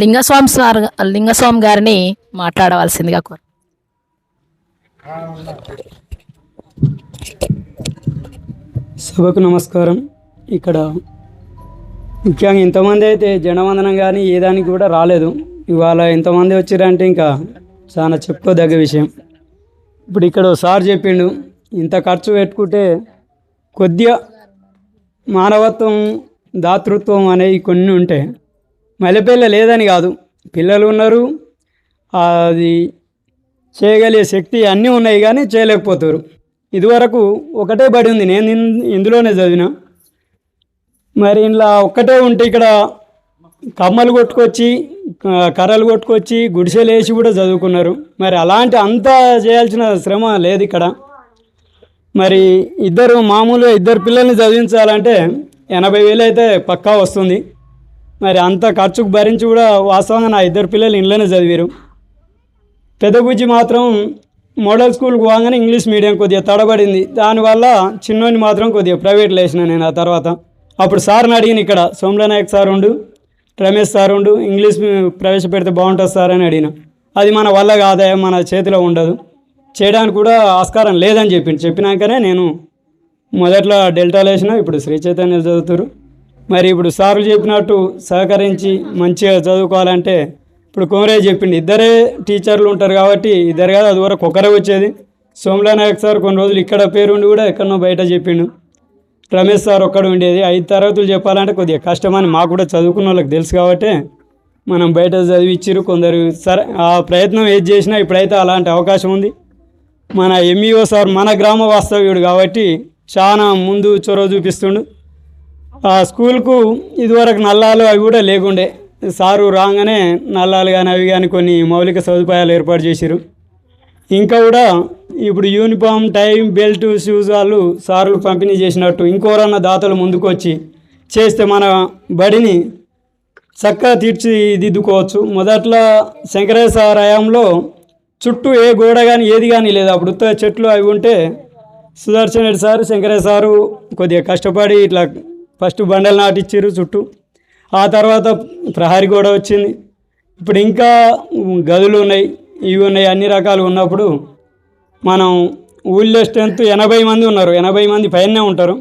Lingaswamy గారిని మాట్లాడవలసిందిగా కోరు. సభకు నమస్కారం. ఇక్కడ ముఖ్యంగా ఇంతమంది అయితే జనవందనం కానీ ఏ దానికి కూడా రాలేదు. ఇవాళ ఇంతమంది వచ్చారంటే ఇంకా చాలా చెప్పుకోదగ్గ విషయం. ఇప్పుడు ఇక్కడ సార్ చెప్పిండు, ఇంత ఖర్చు పెట్టుకుంటే కొద్దిగా మానవత్వం దాతృత్వం అనేవి కొన్ని ఉంటాయి. మల్లెపిల్ల లేదని కాదు, పిల్లలు ఉన్నారు, అది చేయగలిగే శక్తి అన్నీ ఉన్నాయి కానీ చేయలేకపోతారు. ఇదివరకు ఒకటే బడి ఉంది, నేను ఇందులోనే చదివినా. మరి ఇలా ఒక్కటే ఉంటే ఇక్కడ కమ్మలు కొట్టుకొచ్చి కర్రలు కొట్టుకొచ్చి గుడిసెలు వేసి కూడా చదువుకున్నారు. మరి అలాంటి అంతా చేయాల్సిన శ్రమ లేదు ఇక్కడ. మరి మామూలుగా 2 పిల్లల్ని చదివించాలంటే 80,000 అయితే పక్కా వస్తుంది. మరి అంత ఖర్చుకు భరించి కూడా వాస్తవంగా నా 2 పిల్లలు ఇంట్లోనే చదివారు. పెద్ద బుజ్జి మాత్రం మోడల్ స్కూల్కి పోగానే ఇంగ్లీష్ మీడియం కొద్దిగా తడబడింది. దానివల్ల చిన్నోని మాత్రం కొద్దిగా ప్రైవేట్లో వేసిన నేను. ఆ తర్వాత అప్పుడు సార్ని అడిగిన, ఇక్కడ సోమలనాయక్ సార్ ఉండు, రమేష్ సార్ ఉండు, ఇంగ్లీష్ ప్రవేశపెడితే బాగుంటుంది సార్ అని అడిగిన. అది మన వల్ల కాదా, మన చేతిలో ఉండదు, చేయడానికి కూడా ఆస్కారం లేదని చెప్పినాకనే నేను మొదట్లో డెల్టాలో వేసిన. ఇప్పుడు శ్రీ చైతన్య చదువుతారు. మరి ఇప్పుడు సార్లు చెప్పినట్టు సహకరించి మంచిగా చదువుకోవాలంటే ఇప్పుడు కోమరేజ్ చెప్పిండు, 2 టీచర్లు ఉంటారు కాబట్టి 2 కాదు, అది వరకు ఒకరే వచ్చేది. సోమలనాయక్ సార్ కొన్ని రోజులు ఇక్కడ పేరుండి కూడా ఎక్కడనో బయట చెప్పిండు. రమేష్ సార్ ఒక్కడు ఉండేది. 5 తరగతులు చెప్పాలంటే కొద్దిగా కష్టమని మాకు కూడా చదువుకున్న వాళ్ళకి తెలుసు కాబట్టి మనం బయట చదివిచ్చిరు కొందరు. సరే, ఆ ప్రయత్నం ఏది చేసినా ఇప్పుడైతే అలాంటి అవకాశం ఉంది. మన ఎంఈఓ సార్ మన గ్రామ వాస్తవ్యుడు కాబట్టి చాలా ముందు చొరవ చూపిస్తుండు. ఆ స్కూల్కు ఇదివరకు నల్లాలు అవి కూడా లేకుండే. సారు రాగానే నల్లాలు కానీ అవి కానీ కొన్ని మౌలిక సదుపాయాలు ఏర్పాటు చేసిరు. ఇంకా కూడా ఇప్పుడు యూనిఫామ్, టై, బెల్ట్, షూస్ వాళ్ళు సార్లు పంపిణీ చేసినట్టు ఇంకోరన్న దాతలు ముందుకు వచ్చి చేస్తే మన బడిని చక్కగా తీర్చిదిద్దుకోవచ్చు. మొదట్లో శంకరయ్య సార్ హయాంలో చుట్టూ ఏ గోడ కానీ ఏది కానీ లేదు. అప్పుడు చెట్లు అవి ఉంటే సుదర్శన్ రెడ్డి సారు, శంకరయ్య సారు కొద్దిగా కష్టపడి ఇట్లా ఫస్ట్ బండలు నాటిచ్చారు చుట్టూ. ఆ తర్వాత ప్రహరీ గోడ వచ్చింది. ఇప్పుడు ఇంకా గదులు ఉన్నాయి, ఇవి ఉన్నాయి, అన్ని రకాలు ఉన్నప్పుడు మనం ఊళ్ళో స్ట్రెంత్ 80 మంది ఉన్నారు, 80 మంది పైనే ఉంటారు.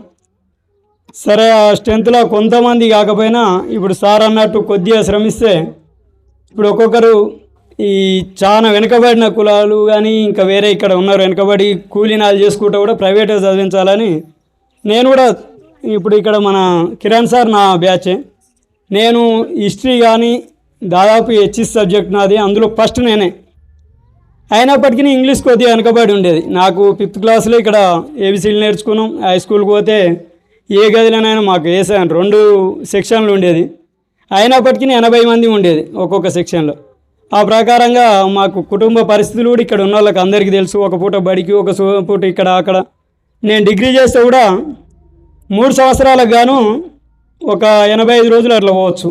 సరే, ఆ స్ట్రెంత్లో కొంతమంది కాకపోయినా ఇప్పుడు సార్ అన్నట్టు కొద్దిగా శ్రమిస్తే ఇప్పుడు ఒక్కొక్కరు ఈ చాలా వెనుకబడిన కులాలు కానీ ఇంకా వేరే ఇక్కడ ఉన్నారు వెనుకబడి కూలీనాలు చేసుకుంటూ కూడా ప్రైవేట్గా చదివించాలని నేను కూడా ఇప్పుడు ఇక్కడ మన కిరణ్ సార్ నా బ్యాచే. నేను హిస్టరీ కానీ దాదాపు హెచ్ఎస్ సబ్జెక్ట్ నాది, అందులో ఫస్ట్ నేనే. అయినప్పటికీ ఇంగ్లీష్ కొద్దిగా వెనకబడి ఉండేది. నాకు 5th క్లాస్లో ఇక్కడ ఏబిసిలు నేర్చుకున్నాం. హై స్కూల్కి పోతే ఏ గదిలోనైనా మాకు వేసాను 2 సెక్షన్లు ఉండేది. అయినప్పటికీ 80 మంది ఉండేది ఒక్కొక్క సెక్షన్లో. ఆ ప్రకారంగా మాకు కుటుంబ పరిస్థితులు కూడా ఇక్కడ ఉన్న వాళ్ళకి అందరికీ తెలుసు. ఒక పూట బడికి, ఒక పూట ఇక్కడ అక్కడ. నేను డిగ్రీ చేస్తే కూడా 3 సంవత్సరాలకు గాను ఒక 85 రోజులు అట్లా పోవచ్చు.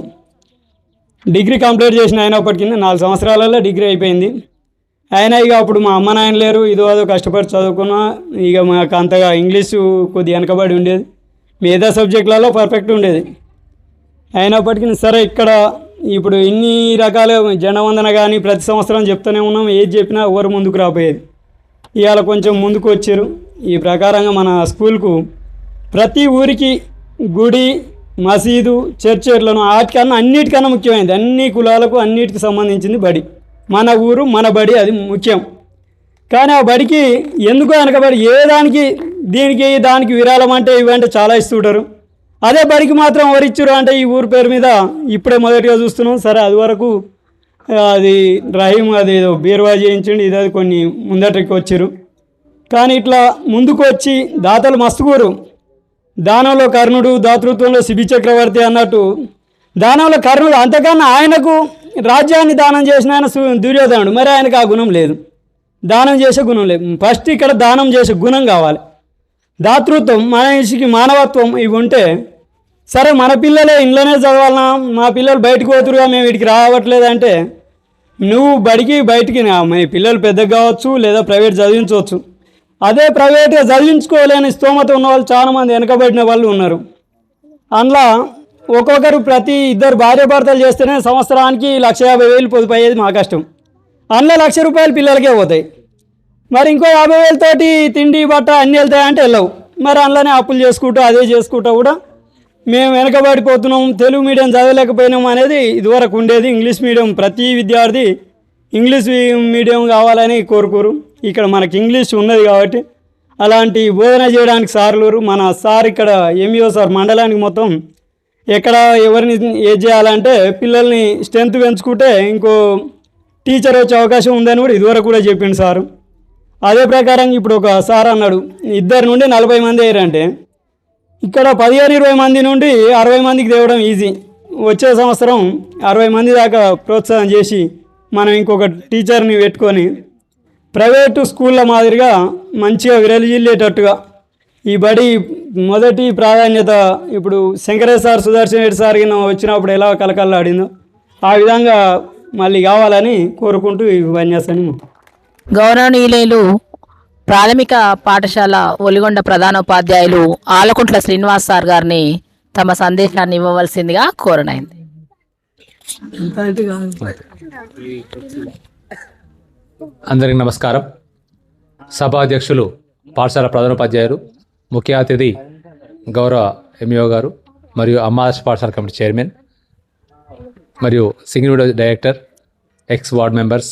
డిగ్రీ కంప్లీట్ చేసిన అయినప్పటికీ 4 సంవత్సరాలలో డిగ్రీ అయిపోయింది. అయినా ఇక అప్పుడు మా అమ్మ నాయన లేరు, ఇదో అదో కష్టపడి చదువుకున్నా. ఇక మాకు అంతగా ఇంగ్లీషు కొద్దిగా వెనకబడి ఉండేది. మిగతా సబ్జెక్టులలో పర్ఫెక్ట్ ఉండేది. అయినప్పటికీ సరే ఇక్కడ ఇప్పుడు ఇన్ని రకాల జనవందన కానీ ప్రతి సంవత్సరం చెప్తూనే ఉన్నాం. ఏది చెప్పినా ఎవరు ముందుకు రాబోయేది. ఇవాళ కొంచెం ముందుకు వచ్చారు. ఈ ప్రకారంగా మన స్కూల్కు ప్రతి ఊరికి గుడి, మసీదు, చర్చలను వాటికన్నా అన్నిటికన్నా ముఖ్యమైనది. అన్ని కులాలకు అన్నిటికి సంబంధించింది బడి. మన ఊరు మన బడి, అది ముఖ్యం. కానీ ఆ బడికి ఎందుకో వెనకబడి ఏ దానికి దీనికి దానికి విరాళం అంటే ఇవంటే చాలా ఇస్తుంటారు. అదే బడికి మాత్రం ఎవరిచ్చారు అంటే ఈ ఊరు పేరు మీద ఇప్పుడే మొదటిగా చూస్తున్నాం. సరే అది వరకు అది రహీం అది ఏదో బీరువా చేయించండి, ఇది అది కొన్ని ముందటికి వచ్చారు. కానీ ఇట్లా ముందుకు వచ్చి దాతలు మస్తుకూరు. దానంలో కర్ణుడు, దాతృత్వంలో శిబి చక్రవర్తి అన్నట్టు దానంలో కర్ణుడు. అంతకన్నా ఆయనకు రాజ్యాన్ని దానం చేసిన ఆయన దుర్యోధనుడు. మరి ఆయనకు ఆ గుణం లేదు, దానం చేసే గుణం లేదు. ఫస్ట్ ఇక్కడ దానం చేసే గుణం కావాలి. దాతృత్వం, మనిషికి మానవత్వం ఇవి ఉంటే సరే మన పిల్లలే ఇంట్లోనే చదవాలన్నా, మా పిల్లలు బయటకు పోతురుగా మేము వీటికి రావట్లేదు అంటే నువ్వు బడికి బయటికి మీ పిల్లలు పెద్దగా కావచ్చు లేదా ప్రైవేట్ చదివించవచ్చు. అదే ప్రైవేట్గా చదివించుకోలేని స్తోమత ఉన్న వాళ్ళు చాలామంది వెనకబడిన వాళ్ళు ఉన్నారు. అందులో ఒక్కొక్కరు ప్రతి 2 భార్యాభర్తలు చేస్తేనే సంవత్సరానికి 1,50,000 పొదుపు అయ్యేది మా కష్టం. అందులో ₹1,00,000 పిల్లలకే పోతాయి. మరి ఇంకో 50,000 తోటి తిండి బట్ట అన్నీ వెళ్తాయంటే వెళ్ళవు. మరి అందులోనే అప్పులు చేసుకుంటూ అదే చేసుకుంటూ కూడా మేము వెనకబడిపోతున్నాం, తెలుగు మీడియం చదవలేకపోయినాం అనేది ఇదివరకు ఉండేది. ఇంగ్లీష్ మీడియం ప్రతి విద్యార్థి ఇంగ్లీష్ మీడియం కావాలని కోరుకోరు. ఇక్కడ మనకి ఇంగ్లీష్ ఉన్నది కాబట్టి అలాంటి బోధన చేయడానికి సార్లు మన సార్ ఇక్కడ ఎంఈఓ సార్ మండలానికి మొత్తం ఎక్కడ ఎవరిని ఏది చేయాలంటే పిల్లల్ని స్ట్రెంత్ పెంచుకుంటే ఇంకో టీచర్ వచ్చే అవకాశం ఉందని కూడా ఇదివరకు కూడా చెప్పిండు సారు. అదే ప్రకారం ఇప్పుడు ఒక సార్ అన్నాడు 2 నుండి 40 మంది అయ్యారంటే ఇక్కడ 15-20 మంది నుండి 60 మందికి తేవడం ఈజీ. వచ్చే సంవత్సరం 60 మంది దాకా ప్రోత్సాహం చేసి మనం ఇంకొక టీచర్ని పెట్టుకొని ప్రైవేటు స్కూళ్ళ మాదిరిగా మంచిగా విరజిల్లేటట్టుగా ఈ బడి మొదటి ప్రాధాన్యత ఇప్పుడు శంకరేశ్వర సార్, సుదర్శన్ రెడ్డి సార్ వచ్చినప్పుడు ఎలా కలకల్లాడిందో ఆ విధంగా మళ్ళీ కావాలని కోరుకుంటూ ఈ ఉపన్యాసాన్ని గౌరవనీయులు ప్రాథమిక పాఠశాల ఒలిగొండ ప్రధానోపాధ్యాయులు ఆలకుంట్ల శ్రీనివాస్ సార్ గారిని తమ సందేశాన్ని ఇవ్వవలసిందిగా కోరనైంది. అందరికీ నమస్కారం. సభాధ్యక్షులు, పాఠశాల ప్రధానోపాధ్యాయులు, ముఖ్య అతిథి గౌరవ ఎంఈఓ గారు మరియు అమ్మాదర్శ పాఠశాల కమిటీ చైర్మన్ మరియు single director, X ward members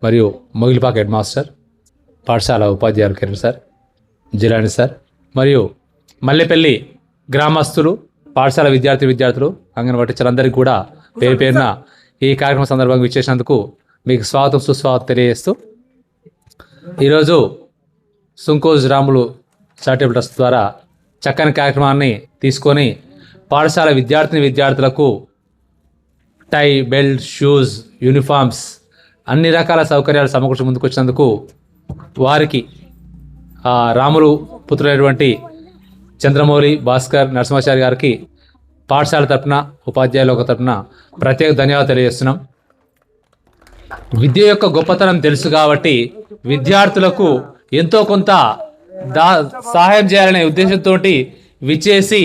మరియు మొగిలిపాక హెడ్ మాస్టర్, పాఠశాల ఉపాధ్యాయులు కిరణ్ సార్, జిలాని సార్ మరియు మల్లెపల్లి గ్రామస్తులు, పాఠశాల విద్యార్థులు, అంగన్వాడీ టీచర్లందరికీ కూడా పేరు పేరున ఈ కార్యక్రమం సందర్భంగా విచ్చేసినందుకు మీకు స్వాగతం సుస్వాగతం తెలియజేస్తూ ఈరోజు సుంకోజ్ రాములు చారిటబుల్ ట్రస్ట్ ద్వారా చక్కని కార్యక్రమాన్ని తీసుకొని పాఠశాల విద్యార్థులకు టై, బెల్ట్, షూస్, యూనిఫామ్స్ అన్ని రకాల సౌకర్యాలు సమకూర్చి ముందుకు వచ్చినందుకు వారికి రాములు పుత్రులైనటువంటి చంద్రమౌళి, భాస్కర్, నరసింహాచారి గారికి పాఠశాల తరపున, ఉపాధ్యాయుల తరపున ప్రత్యేక ధన్యవాదాలు తెలియజేస్తున్నాం. విద్య యొక్క గొప్పతనం తెలుసు కాబట్టి విద్యార్థులకు ఎంతో కొంత సహాయం చేయాలనే ఉద్దేశంతో విచ్చేసి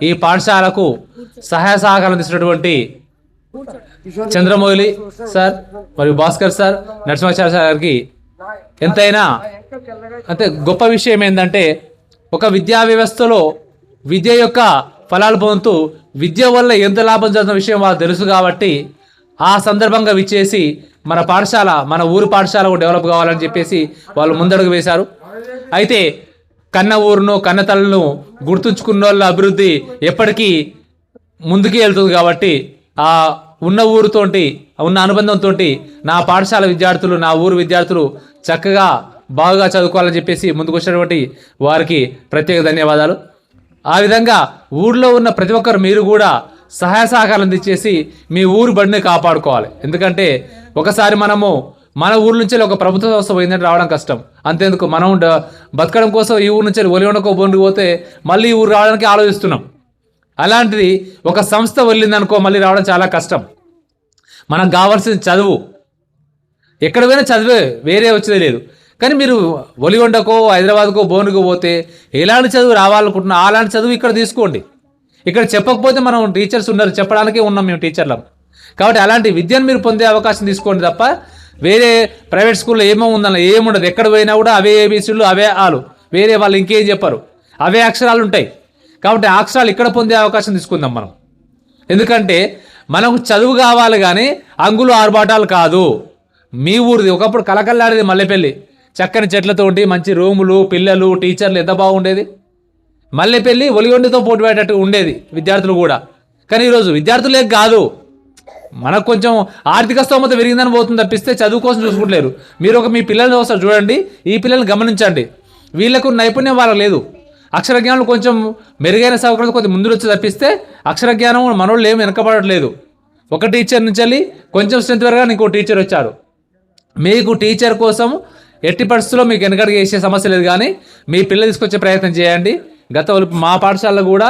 ఈ పాఠశాలకు సహాయ సహకారం తీసినటువంటి చంద్రమౌళి సార్ మరియు భాస్కర్ సార్, నరసింహాచార్య సార్ గారికి ఎంతైనా అంటే గొప్ప విషయం ఏంటంటే ఒక విద్యా వ్యవస్థలో విద్య యొక్క ఫలాలు పొందుతూ విద్య వల్ల ఎంత లాభం జరుగుతున్న విషయం వాళ్ళు తెలుసు కాబట్టి ఆ సందర్భంగా విచ్చేసి మన పాఠశాల, మన ఊరు పాఠశాల డెవలప్ కావాలని చెప్పేసి వాళ్ళు ముందడుగు వేశారు. అయితే కన్న ఊరును కన్న తల్లను గుర్తుంచుకున్న వాళ్ళ అభివృద్ధి ఎప్పటికీ ముందుకు వెళ్తుంది. కాబట్టి ఆ ఉన్న ఊరుతోటి ఉన్న అనుబంధంతో నా పాఠశాల విద్యార్థులు నా ఊరు విద్యార్థులు చక్కగా బాగా చదువుకోవాలని చెప్పేసి ముందుకు వచ్చినటువంటి వారికి ప్రత్యేక ధన్యవాదాలు. ఆ విధంగా ఊర్లో ఉన్న ప్రతి ఒక్కరు మీరు కూడా సహాయ సహకారాలు అందించేసి మీ ఊరు బడిని కాపాడుకోవాలి. ఎందుకంటే ఒకసారి మనము మన ఊరు నుంచి ఒక ప్రభుత్వ సంస్థ పోయిందంటే రావడం కష్టం. అంతేందుకు మనం బతకడం కోసం ఈ ఊరు నుంచి ఒలివండకో బొండికి పోతే మళ్ళీ ఈ ఊరు రావడానికి ఆలోచిస్తున్నాం. అలాంటిది ఒక సంస్థ వెళ్ళిందనుకో మళ్ళీ రావడం చాలా కష్టం. మనకు కావాల్సిన చదువు ఎక్కడ పోయినా చదివే, వేరే వచ్చేదే లేదు. కానీ మీరు ఒలిగొండకో హైదరాబాద్కో బోనుకో పోతే ఎలాంటి చదువు రావాలనుకుంటున్నా అలాంటి చదువు ఇక్కడ తీసుకోండి. ఇక్కడ చెప్పకపోతే మనం టీచర్స్ ఉన్నారు, చెప్పడానికే ఉన్నాం మేము టీచర్లం. కాబట్టి అలాంటి విద్యను మీరు పొందే అవకాశం తీసుకోండి తప్ప వేరే ప్రైవేట్ స్కూల్లో ఏమో ఉందన్న ఏముండదు. ఎక్కడ పోయినా కూడా అవే ఏబీసీలు అవే ఆలు, వేరే వాళ్ళు ఇంకేం చెప్పరు, అవే అక్షరాలు ఉంటాయి. కాబట్టి ఆ అక్షరాలు ఇక్కడ పొందే అవకాశం తీసుకుందాం మనం. ఎందుకంటే మనకు చదువు కావాలి కానీ అంగులు ఆర్భాటాలు కాదు. మీ ఊరిది ఒకప్పుడు కలకల్లాడేది మల్లెపల్లి, చక్కని చెట్లతోటి మంచి రూములు, పిల్లలు, టీచర్లు ఎంత బాగుండేది. మల్లెపల్లి ఒలిగొండతో పోటీ పడేటట్టు ఉండేది విద్యార్థులు కూడా. కానీ ఈరోజు విద్యార్థులే కాదు, మనకు కొంచెం ఆర్థిక స్తోమత పెరిగిందని పోతుంది తప్పిస్తే చదువు కోసం చూసుకుంటలేరు. మీరు మీ పిల్లల్ని ఒకసారి చూడండి, ఈ పిల్లల్ని గమనించండి. వీళ్ళకు నైపుణ్యం వాళ్ళకు లేదు. అక్షర జ్ఞానం కొంచెం మెరుగైన సౌకర్యం కొంచెం ముందు వచ్చి తప్పిస్తే అక్షర జ్ఞానం మనోళ్ళు ఏమి వెనకబడట్లేదు. ఒక టీచర్ నుంచి వెళ్ళి కొంచెం స్ట్రెంత్ వరగా ఇంకో టీచర్ వచ్చాడు. మీకు టీచర్ కోసం ఎట్టి పరిస్థితుల్లో మీకు వెనకడికి వేసే సమస్య లేదు. కానీ మీ పిల్లలు తీసుకొచ్చే ప్రయత్నం చేయండి. మా పాఠశాలలో కూడా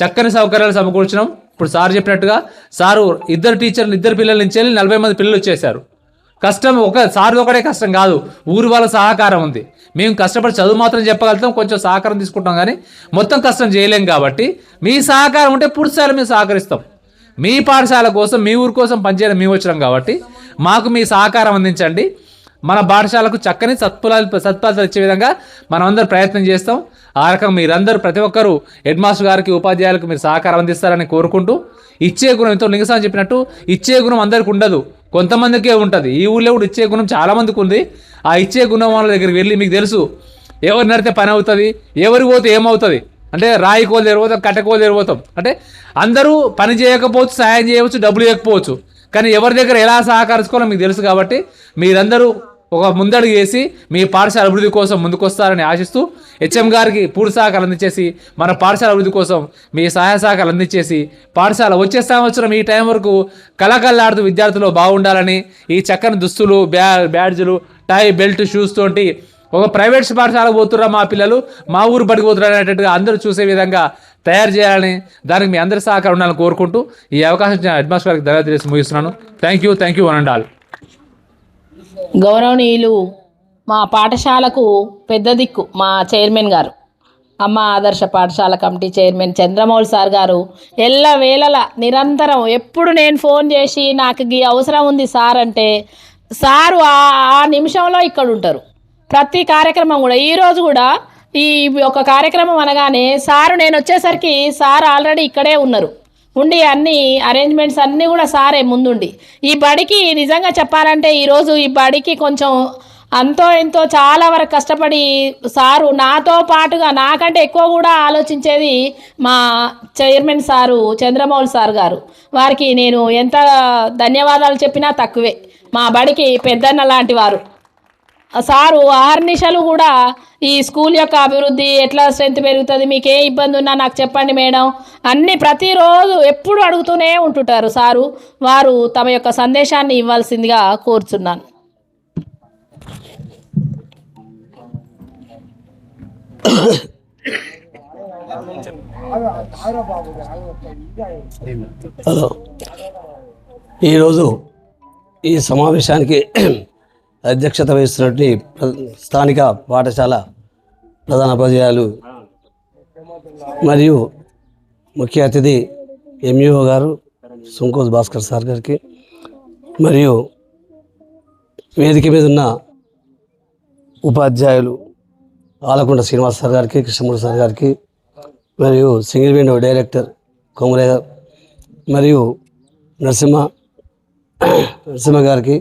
చక్కని సౌకర్యాలు సమకూర్చినాం. ఇప్పుడు సార్ చెప్పినట్టుగా సారు ఇద్దరు పిల్లల నుంచి వెళ్ళి 40 మంది పిల్లలు వచ్చేసారు. కష్టం సార్ ఒకటే కష్టం కాదు, ఊరు వాళ్ళ సహకారం ఉంది. మేము కష్టపడి చదువు మాత్రం చెప్పగలుగుతాం, కొంచెం సహకారం తీసుకుంటాం కానీ మొత్తం కష్టం చేయలేం. కాబట్టి మీ సహకారం ఉంటే పూర్తిస్థాయిలో మేము సహకరిస్తాం. మీ పాఠశాల కోసం మీ ఊరు కోసం పనిచేయడం మేము వచ్చినాం కాబట్టి మాకు మీ సహకారం అందించండి. మన పాఠశాలకు చక్కని సత్ఫలితాలు ఇచ్చే విధంగా మనం అందరూ ప్రయత్నం చేస్తాం. ఆ రకంగా మీరందరూ ప్రతి ఒక్కరూ హెడ్ మాస్టర్ గారికి ఉపాధ్యాయులకు మీరు సహకారం అందిస్తారని కోరుకుంటూ, ఇచ్చే గుణం ఎంతో లింగస్వామి చెప్పినట్టు ఇచ్చే గుణం అందరికి ఉండదు, కొంతమందికే ఉంటుంది. ఈ ఊళ్ళో కూడా ఇచ్చే గుణం చాలామందికి ఉంది. ఆ ఇచ్చే గుణం వాళ్ళ దగ్గరికి వెళ్ళి మీకు తెలుసు ఎవరు నడితే పని అవుతుంది, ఎవరికి పోతే ఏమవుతుంది. అంటే రాయి కోలు తెరిపోతాం, కట్టెకోలు తెరిపోతాం. అంటే అందరూ పని చేయకపోవచ్చు, సహాయం చేయవచ్చు, డబ్బులు ఇవ్వకపోవచ్చు. కానీ ఎవరి దగ్గర ఎలా సహకరించుకోవాలో మీకు తెలుసు. కాబట్టి మీరందరూ ఒక ముందడుగు వేసి మీ పాఠశాల అభివృద్ధి కోసం ముందుకొస్తారని ఆశిస్తూ హెచ్ఎం గారికి పూర్తి సహకారం అందించేసి మన పాఠశాల అభివృద్ధి కోసం మీ సహాయ సహకారాలు అందించేసి పాఠశాల వచ్చే సంవత్సరం ఈ టైం వరకు కళకళలాడుతూ విద్యార్థులు బాగుండాలని ఈ చక్కని దుస్తులు, బ్యాడ్జులు, టై, బెల్ట్, షూస్ తోటి ఒక ప్రైవేట్ పాఠశాలకు పోతుర్రా మా పిల్లలు, మా ఊరు బడికి పోతున్నారు అనేటట్టుగా అందరూ చూసే విధంగా తయారు చేయాలని, దానికి మీ అందరి సహకారం ఉండాలని కోరుకుంటూ ఈ అవకాశం హెడ్ మాస్టర్ గారికి ధన్యవాదాలు తెలిసి ముగిస్తున్నాను. Thank you one and all. గౌరవనీయులు మా పాఠశాలకు పెద్ద దిక్కు మా చైర్మన్ గారు, అమ్మ ఆదర్శ పాఠశాల కమిటీ చైర్మన్ చంద్రమౌళి సార్ గారు ఎల్లవేళల నిరంతరం ఎప్పుడు నేను ఫోన్ చేసి నాకు ఈ అవసరం ఉంది సార్ అంటే సారు ఆ నిమిషంలో ఇక్కడ ఉంటారు. ప్రతి కార్యక్రమం కూడా ఈరోజు కూడా ఈ ఒక కార్యక్రమం అనగానే సారు నేను వచ్చేసరికి సార్ ఆల్రెడీ ఇక్కడే ఉన్నారు, ఉండి అన్ని అరేంజ్మెంట్స్ అన్నీ కూడా సారే ముందుండి ఈ బడికి నిజంగా చెప్పాలంటే ఈరోజు ఈ బడికి కొంచెం అంతో ఎంతో చాలా వరకు కష్టపడి సారు నాతో పాటుగా నాకంటే ఎక్కువ కూడా ఆలోచించేది మా చైర్మన్ సారు చంద్రమౌళి సార్ గారు. వారికి నేను ఎంత ధన్యవాదాలు చెప్పినా తక్కువే. మా బడికి పెద్దన్న లాంటి వారు సారు. ఆర్నిషలు కూడా ఈ స్కూల్ యొక్క అభివృద్ధి ఎట్లా స్ట్రెంత్ పెరుగుతుంది, మీకు ఏ ఇబ్బంది ఉన్నా నాకు చెప్పండి మేడం, అన్నీ ప్రతిరోజు ఎప్పుడు అడుగుతూనే ఉంటుంటారు సారు. వారు తమ యొక్క సందేశాన్ని ఇవ్వాల్సిందిగా కోరుచున్నాను. హలో, ఈరోజు ఈ సమావేశానికి అధ్యక్షత వహిస్తున్నటువంటి స్థానిక పాఠశాల ప్రధానోపాధ్యాయులు మరియు ముఖ్య అతిథి ఎంఈఓ గారు సుంకోజ్ భాస్కర్ సార్ గారికి, మరియు వేదిక మీద ఉన్న ఉపాధ్యాయులు ఆలకొండ శ్రీనివాస్ సార్ గారికి, కృష్ణమూర్తి సార్ గారికి, మరియు సింగిల్ విండో డైరెక్టర్ కొమరయ్య మరియు నరసింహ గారికి,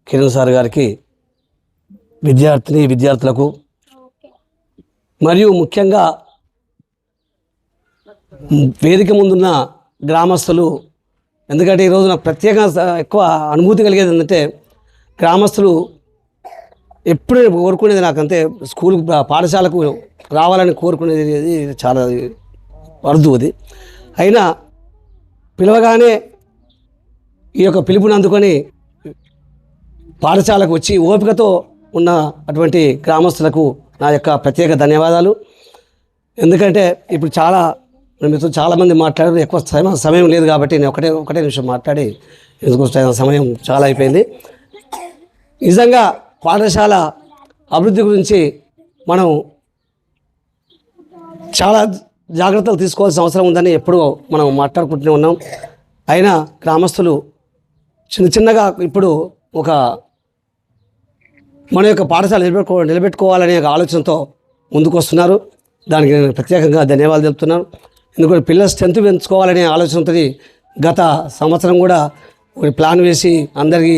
కిరణ్ సార్ గారికి, విద్యార్థులకు మరియు ముఖ్యంగా వేదిక ముందున్న గ్రామస్తులు, ఎందుకంటే ఈరోజు నాకు ప్రత్యేకంగా ఎక్కువ అనుభూతి కలిగేది ఏంటంటే గ్రామస్తులు ఎప్పుడు కోరుకునేది నాకంతే స్కూల్ పాఠశాలకు రావాలని కోరుకునేది చాలా అరుదు అది. అయినా పిలవగానే ఈ యొక్క పిలుపుని అందుకొని పాఠశాలకు వచ్చి ఓపికతో ఉన్న అటువంటి గ్రామస్తులకు నా యొక్క ప్రత్యేక ధన్యవాదాలు. ఎందుకంటే ఇప్పుడు మీతో చాలామంది మాట్లాడారు, ఎక్కువ సమయం లేదు కాబట్టి నేను ఒకటే నిమిషం మాట్లాడి ఎందుకు సమయం చాలా అయిపోయింది. నిజంగా పాఠశాల అభివృద్ధి గురించి మనం చాలా జాగ్రత్తలు తీసుకోవాల్సిన అవసరం ఉందని ఎప్పుడూ మనం మాట్లాడుకుంటూనే ఉన్నాం. అయినా గ్రామస్తులు చిన్నగా ఇప్పుడు మన యొక్క పాఠశాల నిలబెట్టుకోవాలనే ఆలోచనతో ముందుకు వస్తున్నారు. దానికి నేను ప్రత్యేకంగా ధన్యవాదాలు చెప్తున్నాను. ఎందుకంటే పిల్లల స్ట్రెంత్ పెంచుకోవాలనే ఆలోచనతో గత సంవత్సరం కూడా ఒక ప్లాన్ వేసి అందరికీ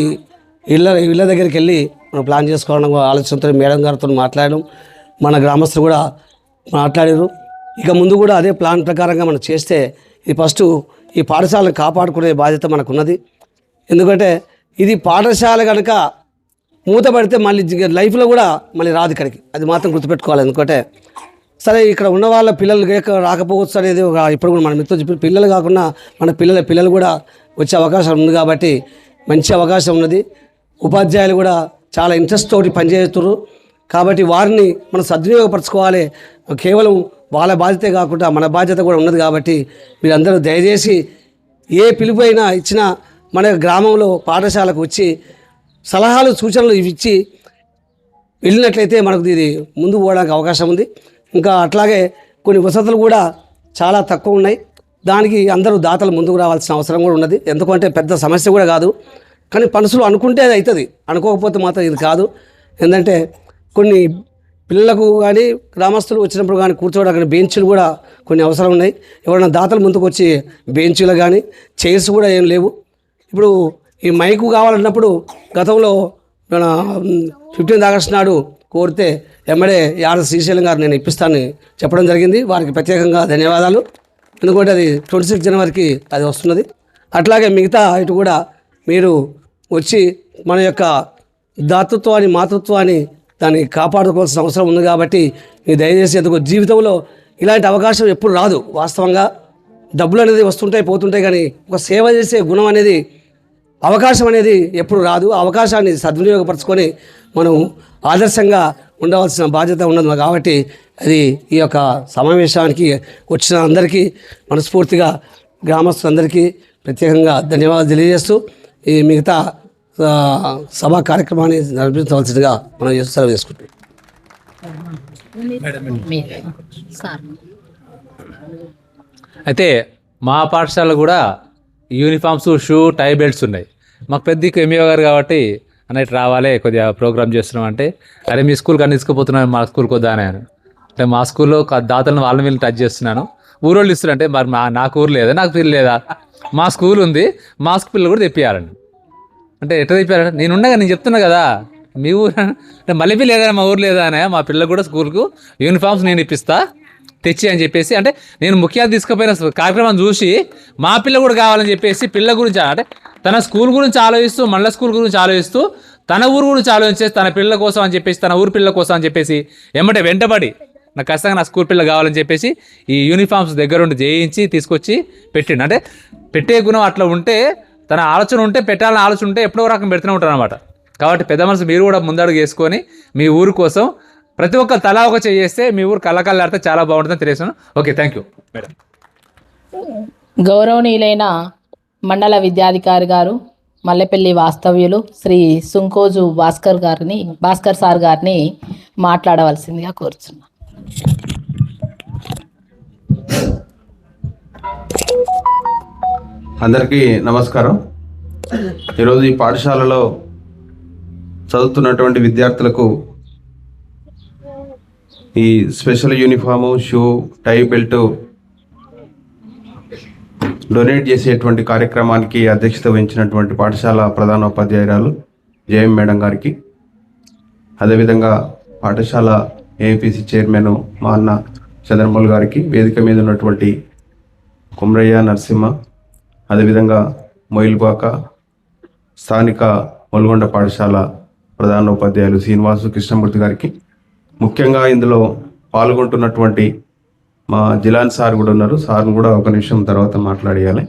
ఇళ్ళ దగ్గరికి వెళ్ళి మనం ప్లాన్ చేసుకోవాలన్న ఆలోచనతో మేడం గారితో మాట్లాడడం, మన గ్రామస్తులు కూడా మాట్లాడారు. ఇక ముందు కూడా అదే ప్లాన్ ప్రకారంగా మనం చేస్తే ఇది ఫస్ట్ ఈ పాఠశాలను కాపాడుకునే బాధ్యత మనకున్నది. ఎందుకంటే ఇది పాఠశాల కనుక మూతపడితే మళ్ళీ లైఫ్లో కూడా మళ్ళీ రాదు ఇక్కడికి, అది మాత్రం గుర్తుపెట్టుకోవాలి. ఎందుకంటే సరే ఇక్కడ ఉన్న వాళ్ళ పిల్లలు రాకపోవచ్చు అనేది ఇప్పుడు కూడా మనం మిత్రులు చెప్పి పిల్లలు కాకుండా మన పిల్లలు కూడా వచ్చే అవకాశం ఉంది కాబట్టి మంచి అవకాశం ఉన్నది. ఉపాధ్యాయులు కూడా చాలా ఇంట్రెస్ట్ తోటి పనిచేస్తున్నారు కాబట్టి వారిని మనం సద్వినియోగపరచుకోవాలి. కేవలం వాళ్ళ బాధ్యతే కాకుండా మన బాధ్యత కూడా ఉన్నది కాబట్టి మీరందరూ దయచేసి ఏ పిలుపు అయినా ఇచ్చినా మన గ్రామంలో పాఠశాలకు వచ్చి సలహాలు సూచనలు ఇచ్చి వెళ్ళినట్లయితే మనకు ఇది ముందు పోవడానికి అవకాశం ఉంది. ఇంకా అట్లాగే కొన్ని వసతులు కూడా చాలా తక్కువ ఉన్నాయి. దానికి అందరూ దాతలు ముందుకు రావాల్సిన అవసరం కూడా ఉన్నది. ఎందుకంటే పెద్ద సమస్య కూడా కాదు, కానీ మనసులో అనుకుంటే అది అవుతుంది, అనుకోకపోతే మాత్రం ఇది కాదు. ఏంటంటే కొన్ని పిల్లలకు కానీ గ్రామస్తులు వచ్చినప్పుడు కానీ కూర్చోవడానికి బెంచ్లు కూడా కొన్ని అవసరం ఉన్నాయి. ఎవరైనా దాతలు ముందుకు వచ్చి బెంచ్లు కానీ చైర్స్ కూడా ఏం లేవు. ఇప్పుడు ఈ మైకు కావాలన్నప్పుడు గతంలో మన 15 ఆగస్టు నాడు కోరితే ఎమ్మడే శ్రీశైలం గారు నేను ఇప్పిస్తానని చెప్పడం జరిగింది. వారికి ప్రత్యేకంగా ధన్యవాదాలు. ఎందుకంటే అది 26 జనవరికి అది వస్తున్నది. అట్లాగే మిగతా ఇటు కూడా మీరు వచ్చి మన యొక్క దాతృత్వాన్ని మాతృత్వాన్ని దాన్ని కాపాడుకోవాల్సిన అవసరం ఉంది కాబట్టి మీరు దయచేసి ఎందుకు జీవితంలో ఇలాంటి అవకాశం ఎప్పుడు రాదు. వాస్తవంగా డబ్బులు అనేది వస్తుంటాయి పోతుంటాయి, కానీ ఒక సేవ చేసే గుణం అనేది అవకాశం అనేది ఎప్పుడు రాదు. ఆ అవకాశాన్ని సద్వినియోగపరచుకొని మనం ఆదర్శంగా ఉండవలసిన బాధ్యత ఉన్నది కాబట్టి అది ఈ యొక్క సమావేశానికి వచ్చిన అందరికీ మనస్ఫూర్తిగా గ్రామస్తులందరికీ ప్రత్యేకంగా ధన్యవాదాలు తెలియజేస్తూ ఈ మిగతా సభా కార్యక్రమాన్ని నడిపించవలసిందిగా మనం సెలవు చేసుకుంటాం. అయితే మా పాఠశాల కూడా యూనిఫామ్స్, షూ, టై బెల్ట్స్ ఉన్నాయి. మాకు పెద్ద ఎంఈఓ గారు కాబట్టి అన్నట్టు రావాలి, కొద్దిగా ప్రోగ్రామ్ చేస్తున్నాం అంటే, అరే మీ స్కూల్కి అన్ని తీసుకుపోతున్నాను, మా స్కూల్కి వద్దా అని. అంటే మా స్కూల్లో దాతలను వాళ్ళని వీళ్ళని టచ్ చేస్తున్నాను. ఊరోళ్ళు ఇస్తున్నారంటే మరి నాకు ఊరు లేదా, నాకు పిల్లలు లేదా, మా స్కూల్ ఉంది, మా స్కూల్ పిల్లలు కూడా తెప్పియాలండి. అంటే ఎట్లా తెప్పారంటే నేను చెప్తున్నా కదా మీ ఊరు అంటే మళ్ళీ లేదా మా ఊరు లేదా అనే, మా పిల్లలు కూడా స్కూల్కు యూనిఫామ్స్ నేను ఇప్పిస్తా తెచ్చి అని చెప్పేసి, అంటే నేను ముఖ్యంగా తీసుకుపోయిన కార్యక్రమం చూసి మా పిల్ల కూడా కావాలని చెప్పేసి పిల్ల గురించి అంటే తన స్కూల్ గురించి ఆలోచిస్తూ, మళ్ళీ స్కూల్ గురించి ఆలోచిస్తూ, తన ఊరు గురించి ఆలోచించేసి తన పిల్లల కోసం అని చెప్పేసి, తన ఊరు పిల్లల కోసం అని చెప్పేసి వెంటబడి నాకు ఖచ్చితంగా నా స్కూల్ పిల్ల కావాలని చెప్పేసి ఈ యూనిఫామ్స్ దగ్గరుండి చేయించి తీసుకొచ్చి పెట్టిండు. అంటే పెట్టే గుణం అట్లా ఉంటే, తన ఆలోచన ఉంటే, పెట్టాలని ఆలోచన ఉంటే ఎప్పుడో రకం పెడుతూనే ఉంటారు అనమాట. కాబట్టి పెద్ద మనసు మీరు కూడా ముందడుగు వేసుకొని మీ ఊరు కోసం ప్రతి ఒక్క తలా ఒక చేస్తే మీ ఊరు కళ్ళకల్లాడితే చాలా బాగుంటుందని తెలియజేస్తున్నాను. Okay, thank you madam. గౌరవనీయులైన మండల విద్యాధికారి గారు, మల్లెపల్లి వాస్తవ్యులు శ్రీ సుంకోజు భాస్కర్ సార్ గారిని మాట్లాడవలసిందిగా కోరుచున్నాను. అందరికీ నమస్కారం. ఈరోజు ఈ పాఠశాలలో చదువుతున్నటువంటి విద్యార్థులకు ఈ special uniform, shoe, tie belt donate చేసేటువంటి కార్యక్రమానికి అధ్యక్షత వహించినటువంటి పాఠశాల ప్రధానోపాధ్యాయురాలు జయం మేడం గారికి, అదేవిధంగా పాఠశాల ఏఐపిసి చైర్మన్ మా అన్న చంద్రమౌళి గారికి, వేదిక మీద ఉన్నటువంటి కుమ్రయ్య, నరసింహ, అదేవిధంగా మొయిల్పాక స్థానిక మొల్గొండ పాఠశాల ప్రధానోపాధ్యాయులు శ్రీనివాసు, కృష్ణమూర్తి గారికి, ముఖ్యంగా ఇందులో పాల్గొంటున్నటువంటి మా జిలాన్ సార్ కూడా ఉన్నారు. సార్ను కూడా ఒక నిమిషం తర్వాత మాట్లాడేయాలి.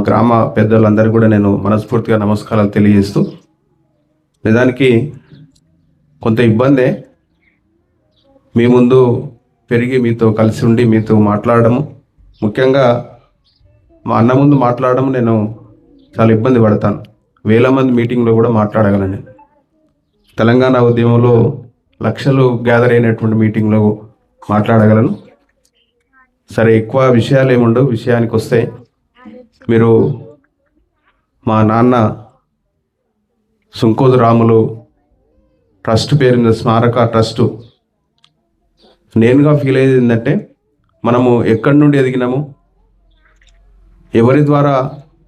గ్రామ పెద్దలందరూ కూడా నేను మనస్ఫూర్తిగా నమస్కారాలు తెలియజేస్తూ, నిజానికి కొంత ఇబ్బందే మీ ముందు పెరిగి మీతో కలిసి ఉండి మీతో మాట్లాడడము, ముఖ్యంగా మా అన్న ముందు మాట్లాడడం నేను చాలా ఇబ్బంది పడతాను. వేల మంది మీటింగ్లో కూడా మాట్లాడగలను. తెలంగాణ ఉద్యమంలో లక్షలు గ్యాదర్ అయినటువంటి మీటింగ్లో మాట్లాడగలను. సరే, ఎక్కువ విషయాలు ఏముండవు. విషయానికి వస్తే, మీరు మా నాన్న సుంకోజు రాములు ట్రస్ట్ పేరు మీద స్మారక ట్రస్టు నేనుగా ఫీల్ అయ్యేది ఏంటంటే, మనము ఎక్కడి నుండి ఎదిగినాము, ఎవరి ద్వారా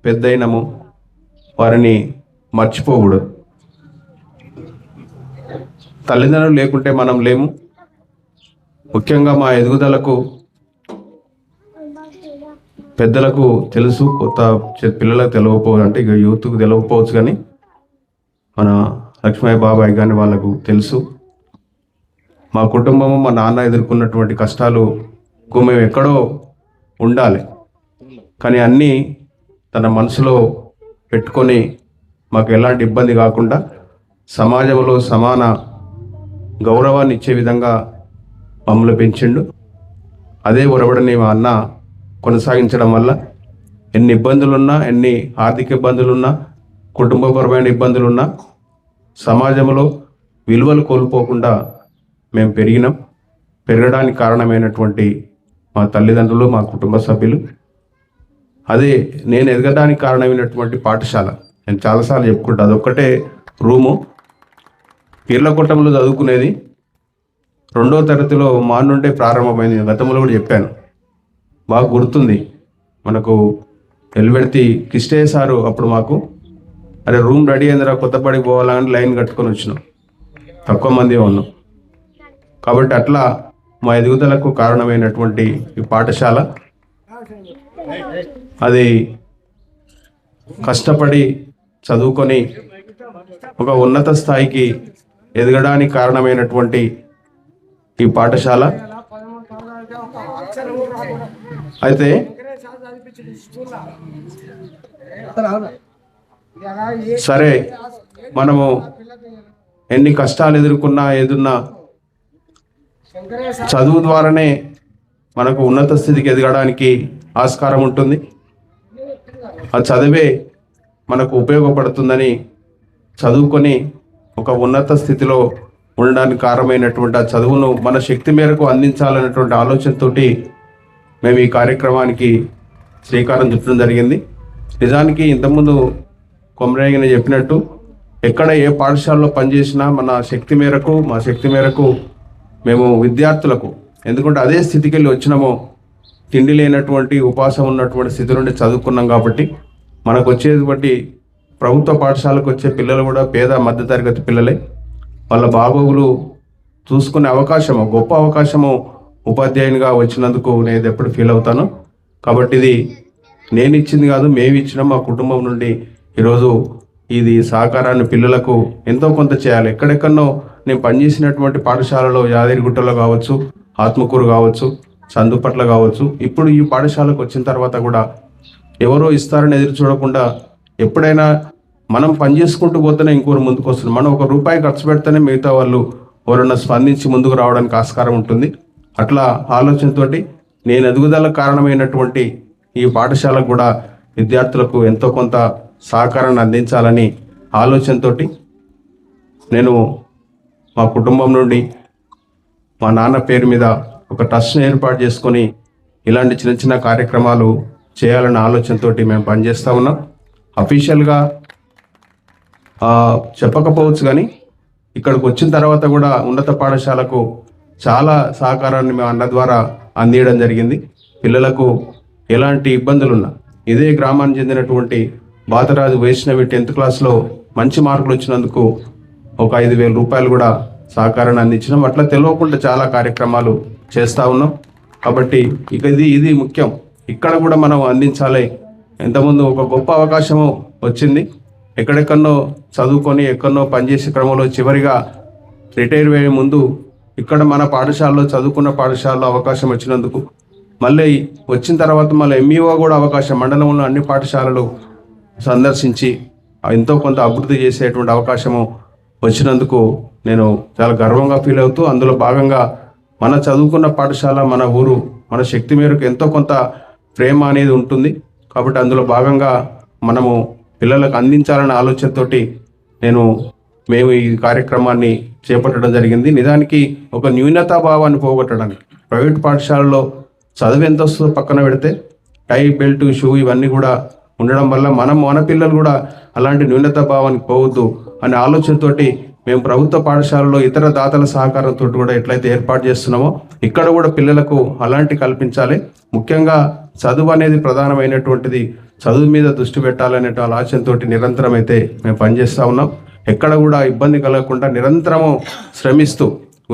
పెద్ద అయినాము, వారిని మర్చిపోకూడదు. తల్లిదండ్రులు లేకుంటే మనం లేము. ముఖ్యంగా మా ఎదుగుదలకు పెద్దలకు తెలుసు, కొత్త పిల్లలకు తెలియకపోవచ్చు, అంటే ఇక యూత్కు తెలియకపోవచ్చు, కానీ మన లక్ష్మయ్య బాబాయ్ కానీ వాళ్ళకు తెలుసు. మా కుటుంబము, మా నాన్న ఎదుర్కొన్నటువంటి కష్టాలు మేము ఎక్కడో ఉండాలి, కానీ అన్నీ తన మనసులో పెట్టుకొని మాకు ఎలాంటి ఇబ్బంది కాకుండా సమాజంలో సమాన గౌరవాన్ని ఇచ్చే విధంగా మమ్మల్ని పెంచిండు. అదే ఒరవడిని మా అన్న కొనసాగించడం వల్ల ఎన్ని ఇబ్బందులున్నా, ఎన్ని ఆర్థిక ఇబ్బందులున్నా, కుటుంబపరమైన ఇబ్బందులున్నా సమాజంలో విలువలు కోల్పోకుండా మేము పెరగడానికి కారణమైనటువంటి మా తల్లిదండ్రులు, మా కుటుంబ సభ్యులు. అదే నేను ఎదగడానికి కారణమైనటువంటి పాఠశాల. నేను చాలాసార్లు చెప్పుకుంటా, అదొక్కటే రూము. పీర్లకొట్టంలో చదువుకునేది 2వ తరగతిలో మా నుండే ప్రారంభమైంది. గతంలో కూడా చెప్పాను, బాగా గుర్తుంది. మనకు ఎల్వెడితి కిష్టయ్య సారు అప్పుడు మాకు, అరే రూమ్ రెడీ అయిందిరా, కొత్తపడికి పోవాలని లైన్ కట్టుకొని వచ్చినాం. తక్కువ మంది ఉన్నాం కాబట్టి అట్లా మా ఎదుగుదలకు కారణమైనటువంటి ఈ పాఠశాల, అది కష్టపడి చదువుకొని ఒక ఉన్నత స్థాయికి ఎదగడానికి కారణమైనటువంటి ఈ పాఠశాల. అయితే సరే, మనము ఎన్ని కష్టాలు ఎదుర్కొన్నా ఏదున్నా చదువు ద్వారానే మనకు ఉన్నత స్థితికి ఎదగడానికి ఆస్కారం ఉంటుంది. ఆ చదివే మనకు ఉపయోగపడుతుందని చదువుకొని ఒక ఉన్నత స్థితిలో ఉండడానికి కారణమైనటువంటి ఆ చదువును మన శక్తి మేరకు అందించాలనేటువంటి ఆలోచనతోటి మేము ఈ కార్యక్రమానికి శ్రీకారం చుట్టడం జరిగింది. నిజానికి ఇంతకుముందు కొమరయ్య చెప్పినట్టు, ఎక్కడ ఏ పాఠశాలలో పనిచేసినా మా శక్తి మేరకు మేము విద్యార్థులకు, ఎందుకంటే అదే స్థితికి వెళ్ళి వచ్చినామో, తిండి లేనటువంటి ఉపవాసం ఉన్నటువంటి స్థితి నుండి చదువుకున్నాం కాబట్టి మనకు వచ్చేటువంటి ప్రభుత్వ పాఠశాలకు వచ్చే పిల్లలు కూడా పేద మధ్యతరగతి పిల్లలే. వాళ్ళ బాగోగులు చూసుకునే అవకాశము, గొప్ప అవకాశము ఉపాధ్యాయునిగా వచ్చినందుకు నేను ఎప్పుడు ఫీల్ అవుతాను. కాబట్టి ఇది నేను ఇచ్చింది కాదు, మేము ఇచ్చిన మా కుటుంబం నుండి ఈరోజు ఇది సహకారాన్ని పిల్లలకు ఎంతో కొంత చేయాలి. ఎక్కడెక్కడో నేను పనిచేసినటువంటి పాఠశాలలో యాదగిరిగుట్టలో కావచ్చు, ఆత్మకూరు కావచ్చు, సందుపట్ల కావచ్చు, ఇప్పుడు ఈ పాఠశాలకు వచ్చిన తర్వాత కూడా ఎవరో ఇస్తారని ఎదురు చూడకుండా ఎప్పుడైనా మనం పనిచేసుకుంటూ పోతేనే ఇంకోరు ముందుకు వస్తుంది. మనం ₹1 ఖర్చు పెడితేనే మిగతా వాళ్ళు ఎవరన్నా స్పందించి ముందుకు రావడానికి ఆస్కారం ఉంటుంది. అట్లా ఆలోచనతోటి నేను ఎదుగుదలకు కారణమైనటువంటి ఈ పాఠశాలకు కూడా విద్యార్థులకు ఎంతో కొంత సహకారాన్ని అందించాలని ఆలోచనతోటి నేను మా కుటుంబం నుండి మా నాన్న పేరు మీద ఒక ట్రస్ట్ని ఏర్పాటు చేసుకొని ఇలాంటి చిన్న చిన్న కార్యక్రమాలు చేయాలన్న ఆలోచనతోటి మేము పనిచేస్తూ ఉన్నాం. అఫీషియల్గా చెప్పకపోవచ్చు, కానీ ఇక్కడికి వచ్చిన తర్వాత కూడా ఉన్నత పాఠశాలకు చాలా సహకారాన్ని మేము అన్న ద్వారా అందించడం జరిగింది. పిల్లలకు ఎలాంటి ఇబ్బందులున్నా, ఇదే గ్రామానికి చెందినటువంటి బాతరాజు వైష్ణవి 10th క్లాస్లో మంచి మార్కులు వచ్చినందుకు ఒక ₹5,000 కూడా సహకారాన్ని అందించినాం. అట్లా తెలియకుండా చాలా కార్యక్రమాలు చేస్తూ ఉన్నాం. కాబట్టి ఇక ఇది ముఖ్యం. ఇక్కడ కూడా మనం అందించాలి. ఇంతకుముందు ఒక గొప్ప అవకాశము వచ్చింది. ఎక్కడెక్కడో చదువుకొని ఎక్కడో పనిచేసే క్రమంలో చివరిగా రిటైర్ అయ్యే ముందు ఇక్కడ మన పాఠశాలలో చదువుకున్న పాఠశాలలో అవకాశం వచ్చినందుకు మళ్ళీ వచ్చిన తర్వాత మళ్ళీ ఎంఈఓ కూడా అవకాశం మండలంలో అన్ని పాఠశాలలు సందర్శించి ఎంతో కొంత అభివృద్ధి చేసేటువంటి అవకాశము వచ్చినందుకు నేను చాలా గర్వంగా ఫీల్ అవుతూ, అందులో భాగంగా మన చదువుకున్న పాఠశాల, మన ఊరు, మన శక్తి మేరకు ఎంతో కొంత ప్రేమ అనేది ఉంటుంది. కాబట్టి అందులో భాగంగా మనము పిల్లలకు అందించాలనే ఆలోచనతోటి మేము ఈ కార్యక్రమాన్ని చేపట్టడం జరిగింది. నిజానికి ఒక న్యూనతాభావాన్ని పోగొట్టడానికి ప్రైవేట్ పాఠశాలలో చదువు ఎంత వస్తుందో పక్కన పెడితే టై, బెల్ట్, షూ ఇవన్నీ కూడా ఉండడం వల్ల మన పిల్లలు కూడా అలాంటి న్యూనతాభావానికి పోవద్దు అనే ఆలోచనతోటి మేము ప్రభుత్వ పాఠశాలలో ఇతర దాతల సహకారంతో కూడా ఎట్లయితే ఏర్పాటు చేస్తున్నామో ఇక్కడ కూడా పిల్లలకు అలాంటి కల్పించాలి. ముఖ్యంగా చదువు అనేది ప్రధానమైనటువంటిది. చదువు మీద దృష్టి పెట్టాలనే ఆలోచనతో నిరంతరం అయితే మేము పనిచేస్తూ ఉన్నాం. ఎక్కడ కూడా ఇబ్బంది కలగకుండా నిరంతరము శ్రమిస్తూ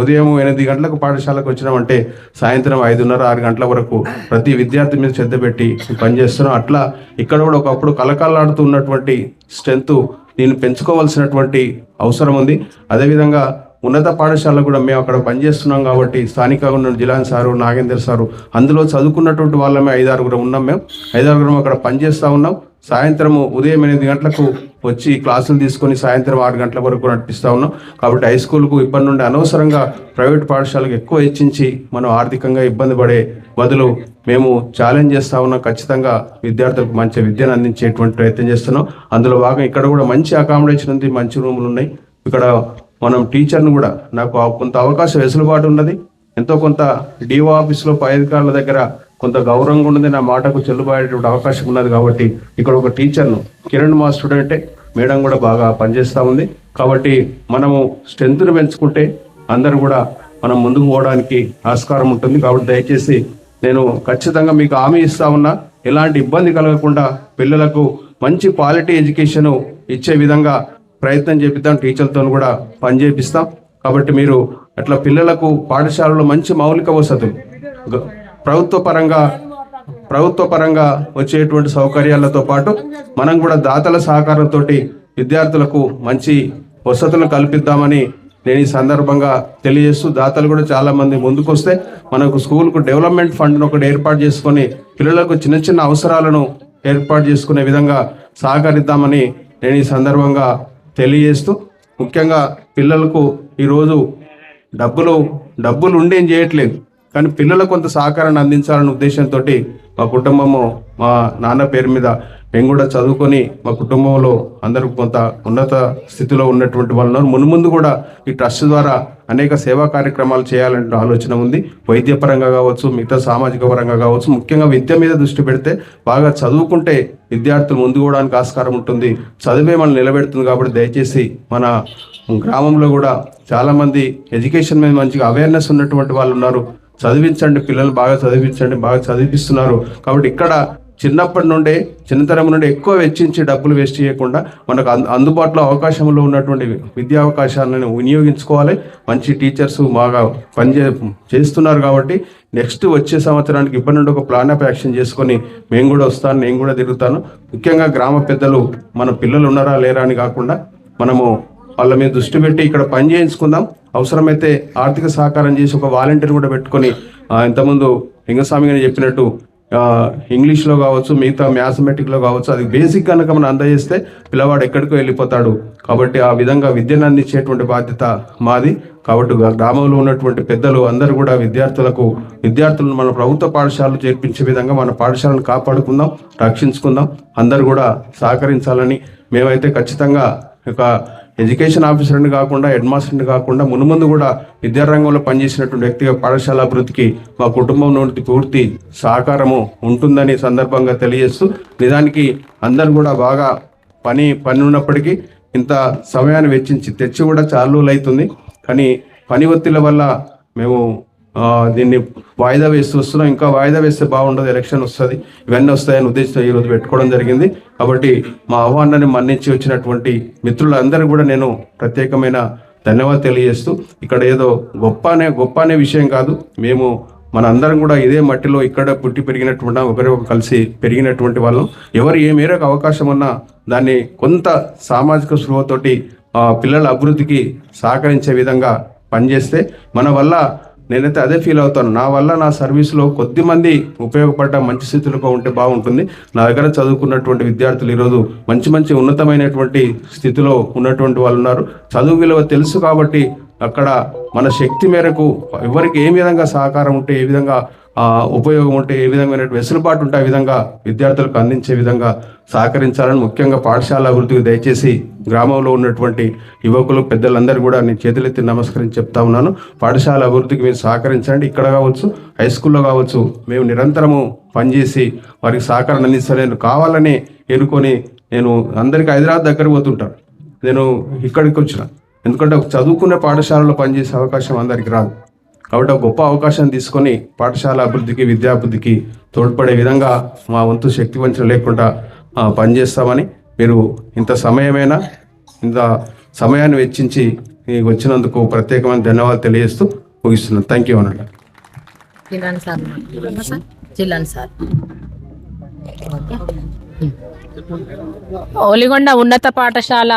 ఉదయం 8 గంటలకు పాఠశాలకు వచ్చినామంటే సాయంత్రం 5:30, 6 గంటల వరకు ప్రతి విద్యార్థి మీద శ్రద్ధ పెట్టి పనిచేస్తున్నాం. అట్లా ఇక్కడ కూడా ఒకప్పుడు కలకలాడుతూ ఉన్నటువంటి స్ట్రెంత్ దీన్ని పెంచుకోవాల్సినటువంటి అవసరం ఉంది. అదేవిధంగా ఉన్నత పాఠశాల కూడా మేము అక్కడ పనిచేస్తున్నాం కాబట్టి స్థానికంగా ఉన్న జిలాన్ సారు, నాగేందర్ సారు అందులో చదువుకున్నటువంటి వాళ్ళమే 5-6 ఉన్నాం. మేము 5-6 అక్కడ పనిచేస్తూ ఉన్నాం. సాయంత్రము ఉదయం 8 గంటలకు వచ్చి క్లాసులు తీసుకొని సాయంత్రం 6 గంటల వరకు నడిపిస్తూ ఉన్నాం. కాబట్టి హై స్కూల్కు ఇప్పటి నుండి అనవసరంగా ప్రైవేట్ పాఠశాలకు ఎక్కువ హెచ్చించి మనం ఆర్థికంగా ఇబ్బంది పడే బదులు మేము ఛాలెంజ్ చేస్తూ ఉన్నాం. ఖచ్చితంగా విద్యార్థులకు మంచి విద్యను అందించేటువంటి ప్రయత్నం చేస్తున్నాం. అందులో భాగం ఇక్కడ కూడా మంచి అకామిడేషన్ ఉంది, మంచి రూములు ఉన్నాయి. ఇక్కడ మనం టీచర్ను కూడా నాకు కొంత అవకాశం వెసులుబాటు ఉన్నది. ఎంతో కొంత డిఓ ఆఫీస్లో పై అధికారుల దగ్గర కొంత గౌరవంగా ఉన్నది. నా మాటకు చెల్లుబాటేటువంటి అవకాశం ఉన్నది. కాబట్టి ఇక్కడ ఒక టీచర్ను కిరణ్ మా స్టూడెంటే మేడం కూడా బాగా పనిచేస్తూ ఉంది. కాబట్టి మనము స్ట్రెంత్ను పెంచుకుంటే అందరూ కూడా మనం ముందుకు పోవడానికి ఆస్కారం ఉంటుంది. కాబట్టి దయచేసి నేను ఖచ్చితంగా మీకు హామీ ఇస్తా ఉన్నా, ఎలాంటి ఇబ్బంది కలగకుండా పిల్లలకు మంచి క్వాలిటీ ఎడ్యుకేషన్ ఇచ్చే విధంగా ప్రయత్నం చేపిద్దాం. టీచర్లతో కూడా పని చేపిస్తాం. కాబట్టి మీరు అట్లా పిల్లలకు పాఠశాలలో మంచి మౌలిక వసతులు ప్రభుత్వ పరంగా వచ్చేటువంటి సౌకర్యాలతో పాటు మనం కూడా దాతల సహకారంతో విద్యార్థులకు మంచి వసతులను కల్పిద్దామని నేను ఈ సందర్భంగా తెలియజేస్తూ, దాతలు కూడా చాలామంది ముందుకొస్తే మనకు స్కూల్కు డెవలప్మెంట్ ఫండ్ను ఒకటి ఏర్పాటు చేసుకొని పిల్లలకు చిన్న చిన్న అవసరాలను ఏర్పాటు చేసుకునే విధంగా సహకరిద్దామని నేను ఈ సందర్భంగా తెలియజేస్తూ, ముఖ్యంగా పిల్లలకు ఈరోజు డబ్బులు ఉండేం చేయట్లేదు, కానీ పిల్లలకు కొంత సహకారాన్ని అందించాలనే ఉద్దేశంతో మా కుటుంబము, మా నాన్న పేరు మీద మేము కూడా చదువుకొని మా కుటుంబంలో అందరూ కొంత ఉన్నత స్థితిలో ఉన్నటువంటి వాళ్ళు మున్ముందు కూడా ఈ ట్రస్ట్ ద్వారా అనేక సేవా కార్యక్రమాలు చేయాలంటే ఆలోచన ఉంది. వైద్యపరంగా కావచ్చు, మిగతా సామాజిక పరంగా కావచ్చు. ముఖ్యంగా విద్య మీద దృష్టి పెడితే బాగా చదువుకుంటే విద్యార్థులు ముందు పోవడానికి ఆస్కారం ఉంటుంది. చదివే మనల్ని నిలబెడుతుంది. కాబట్టి దయచేసి మన గ్రామంలో కూడా చాలామంది ఎడ్యుకేషన్ మీద మంచిగా అవేర్నెస్ ఉన్నటువంటి వాళ్ళు ఉన్నారు. చదివించండి, పిల్లలు బాగా చదివించండి, బాగా చదివిస్తున్నారు. కాబట్టి ఇక్కడ చిన్నతనం నుండి ఎక్కువ వెచ్చించి డబ్బులు వేస్ట్ చేయకుండా మనకు అందుబాటులో అవకాశంలో ఉన్నటువంటి విద్యా అవకాశాలను వినియోగించుకోవాలి. మంచి టీచర్స్ బాగా చేస్తున్నారు. కాబట్టి నెక్స్ట్ వచ్చే సంవత్సరానికి ఇప్పటి నుండి ఒక ప్లాన్ ఆఫ్ యాక్షన్ చేసుకొని మేము కూడా వస్తాను, నేను కూడా తిరుగుతాను. ముఖ్యంగా గ్రామ పెద్దలు మన పిల్లలు ఉన్నారా లేరా అని కాకుండా మనము వాళ్ళ మీద దృష్టి పెట్టి ఇక్కడ పని చేయించుకుందాం. అవసరమైతే ఆర్థిక సహకారం చేసి ఒక వాలంటీర్ కూడా పెట్టుకొని ఇంతకుముందు లింగస్వామి గారు చెప్పినట్టు ఇంగ్లీష్లో కావచ్చు, మిగతా మ్యాథమెటిక్లో కావచ్చు, అది బేసిక్ కనుక మనం అందజేస్తే పిల్లవాడు ఎక్కడికో వెళ్ళిపోతాడు. కాబట్టి ఆ విధంగా విద్యను అందించేటువంటి బాధ్యత మాది. కాబట్టి గ్రామంలో ఉన్నటువంటి పెద్దలు అందరూ కూడా విద్యార్థులను మన ప్రభుత్వ పాఠశాలలో చేర్పించే విధంగా మన పాఠశాలను కాపాడుకుందాం, రక్షించుకుందాం. అందరూ కూడా సహకరించాలని మేమైతే ఖచ్చితంగా ఒక ఎడ్యుకేషన్ ఆఫీసర్ని కాకుండా, హెడ్ మాస్టర్ని కాకుండా మున్ముందు కూడా విద్యారంగంలో పనిచేసినటువంటి వ్యక్తిగా పాఠశాల అభివృద్ధికి మా కుటుంబం నుండి పూర్తి సహకారము ఉంటుందని సందర్భంగా తెలియజేస్తూ, నిజానికి అందరూ కూడా బాగా పని ఉన్నప్పటికీ ఇంత సమయాన్ని వెచ్చించి తెచ్చి కూడా చాలా రోజులు అవుతుంది. కానీ పని ఒత్తిళ్ల వల్ల మేము దీన్ని వాయిదా వేస్తూ వస్తున్నాం. ఇంకా వాయిదా వేస్తే బాగుండదు, ఎలక్షన్ వస్తుంది, ఇవన్నీ వస్తాయని ఉద్దేశంతో ఈరోజు పెట్టుకోవడం జరిగింది. కాబట్టి మా ఆహ్వానాన్ని మన్నించి వచ్చినటువంటి మిత్రులందరూ కూడా నేను ప్రత్యేకమైన ధన్యవాదాలు తెలియజేస్తూ, ఇక్కడ ఏదో గొప్ప అనే విషయం కాదు, మేము మన అందరం కూడా ఇదే మట్టిలో ఇక్కడ పుట్టి పెరిగినటువంటి ఒకరి కలిసి పెరిగినటువంటి వాళ్ళం. ఎవరు ఏ మేరకు అవకాశం ఉన్నా దాన్ని కొంత సామాజిక స్పృహతోటి పిల్లల అభివృద్ధికి సహకరించే విధంగా పనిచేస్తే మన వల్ల, నేనైతే అదే ఫీల్ అవుతాను, నా వల్ల నా సర్వీస్లో కొద్దిమంది ఉపయోగపడ్డ మంచి స్థితిలో ఉంటే బాగుంటుంది. నా దగ్గర చదువుకున్నటువంటి విద్యార్థులు ఈరోజు మంచి ఉన్నతమైనటువంటి స్థితిలో ఉన్నటువంటి వాళ్ళు ఉన్నారు. చదువు విలువ తెలుసు కాబట్టి అక్కడ మన శక్తి మేరకు ఎవరికి ఏ విధంగా సహకారం ఉంటే, ఏ విధంగా ఉపయోగం ఉంటే, ఏ విధమైన వెసులుబాటు ఉంటే ఆ విధంగా విద్యార్థులకు అందించే విధంగా సహకరించాలని, ముఖ్యంగా పాఠశాల అభివృద్ధికి దయచేసి గ్రామంలో ఉన్నటువంటి యువకులు పెద్దలందరూ కూడా నేను చేతులెత్తి నమస్కరించి చెప్తా ఉన్నాను. పాఠశాల అభివృద్ధికి మీరు సహకరించండి. ఇక్కడ కావచ్చు, హై స్కూల్లో కావచ్చు, మేము నిరంతరము పనిచేసి వారికి సహకారం అందిస్తాను. కావాలని ఎన్నుకొని నేను అందరికీ హైదరాబాద్ దగ్గర పోతుంటాను, నేను ఇక్కడికి వచ్చిన, ఎందుకంటే చదువుకునే పాఠశాలలో పనిచేసే అవకాశం అందరికీ రాదు. కాబట్టి ఒక గొప్ప అవకాశం తీసుకొని పాఠశాల అభివృద్ధికి, విద్యాభివృద్ధికి తోడ్పడే విధంగా మా వంతు శక్తి వంచన లేకుండా పనిచేస్తామని, మీరు ఇంత సమయాన్ని వెచ్చించి వచ్చినందుకు ప్రత్యేకమైన ధన్యవాదాలు తెలియజేస్తూ ముగిస్తున్నాను. థ్యాంక్ యూ అన్నట్టు. ఒలిగొండ ఉన్నత పాఠశాల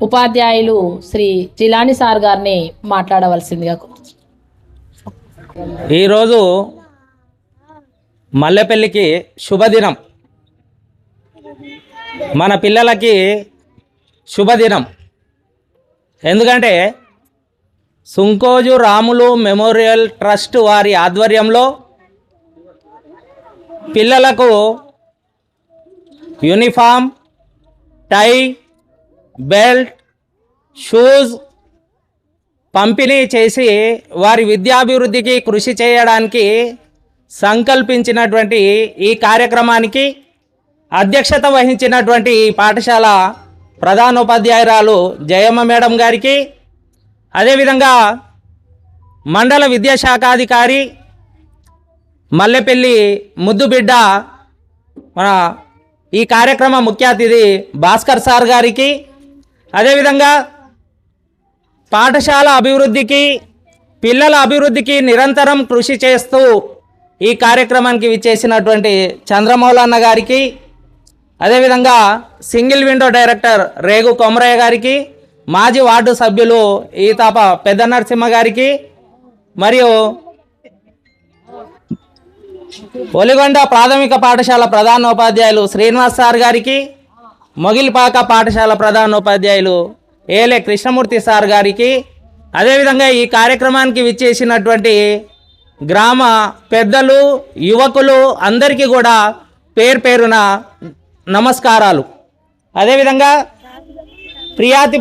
ఉపాధ్యాయులు శ్రీ జిలాని సార్ గారిని మాట్లాడవలసిందిగా. ఈరోజు మల్లెపల్లికి శుభదినం, మన పిల్లలకి శుభదినం. ఎందుకంటే సుంకోజు రాములు మెమోరియల్ ట్రస్ట్ వారి ఆధ్వర్యంలో పిల్లలకు యూనిఫామ్, టై, బెల్ట్, షూస్ పంపిణీ చేసి వారి విద్యాభివృద్ధికి కృషి చేయడానికి సంకల్పించినటువంటి ఈ కార్యక్రమానికి అధ్యక్షత వహించినటువంటి పాఠశాల ప్రధానోపాధ్యాయురాలు జయమ్మ మేడం గారికి, అదేవిధంగా మండల విద్యాశాఖాధికారి మల్లెపల్లి ముద్దుబిడ్డ మన ఈ కార్యక్రమ ముఖ్య అతిథి భాస్కర్ సార్ గారికి, అదేవిధంగా పాఠశాల అభివృద్ధికి, పిల్లల అభివృద్ధికి నిరంతరం కృషి చేస్తూ ఈ కార్యక్రమానికి విచ్చేసినటువంటి చంద్రమౌళన్న గారికి, అదేవిధంగా సింగిల్ విండో డైరెక్టర్ రేగు కొమరయ్య గారికి, మాజీ వార్డు సభ్యులు ఈతాప పెద్ద నరసింహ గారికి, మరియు ఒలిగొండ ప్రాథమిక పాఠశాల ప్రధానోపాధ్యాయులు శ్రీనివాస్ సార్ గారికి, మొగిలిపాక పాఠశాల ప్రధానోపాధ్యాయులు ఏలే కృష్ణమూర్తి సార్ గారికి, అదేవిధంగా ఈ కార్యక్రమానికి విచ్చేసినటువంటి గ్రామ పెద్దలు, యువకులు అందరికీ కూడా పేరున నమస్కారాలు. అదేవిధంగా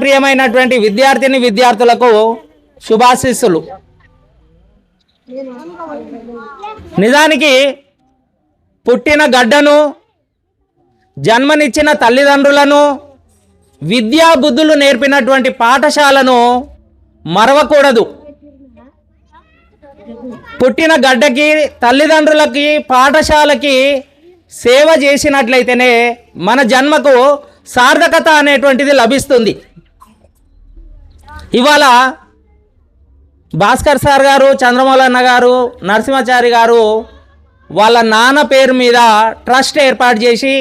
ప్రియమైనటువంటి విద్యార్థులకు శుభాశీస్సులు. నిజానికి పుట్టిన గడ్డను, జన్మనిచ్చిన తల్లిదండ్రులను, విద్యా బుద్ధులు నేర్పినటువంటి పాఠశాలను మరవకూడదు. పుట్టిన గడ్డకి, తల్లిదండ్రులకి, పాఠశాలకి సేవ చేసినట్లయితేనే మన జన్మకు సార్థకత అనేటువంటిది లభిస్తుంది. ఇవాళ భాస్కర్ సార్ గారు, చంద్రమౌళన్న గారు, నరసింహాచారి గారు వాళ్ళ నాన్న పేరు మీద ట్రస్ట్ ఏర్పాటు చేసి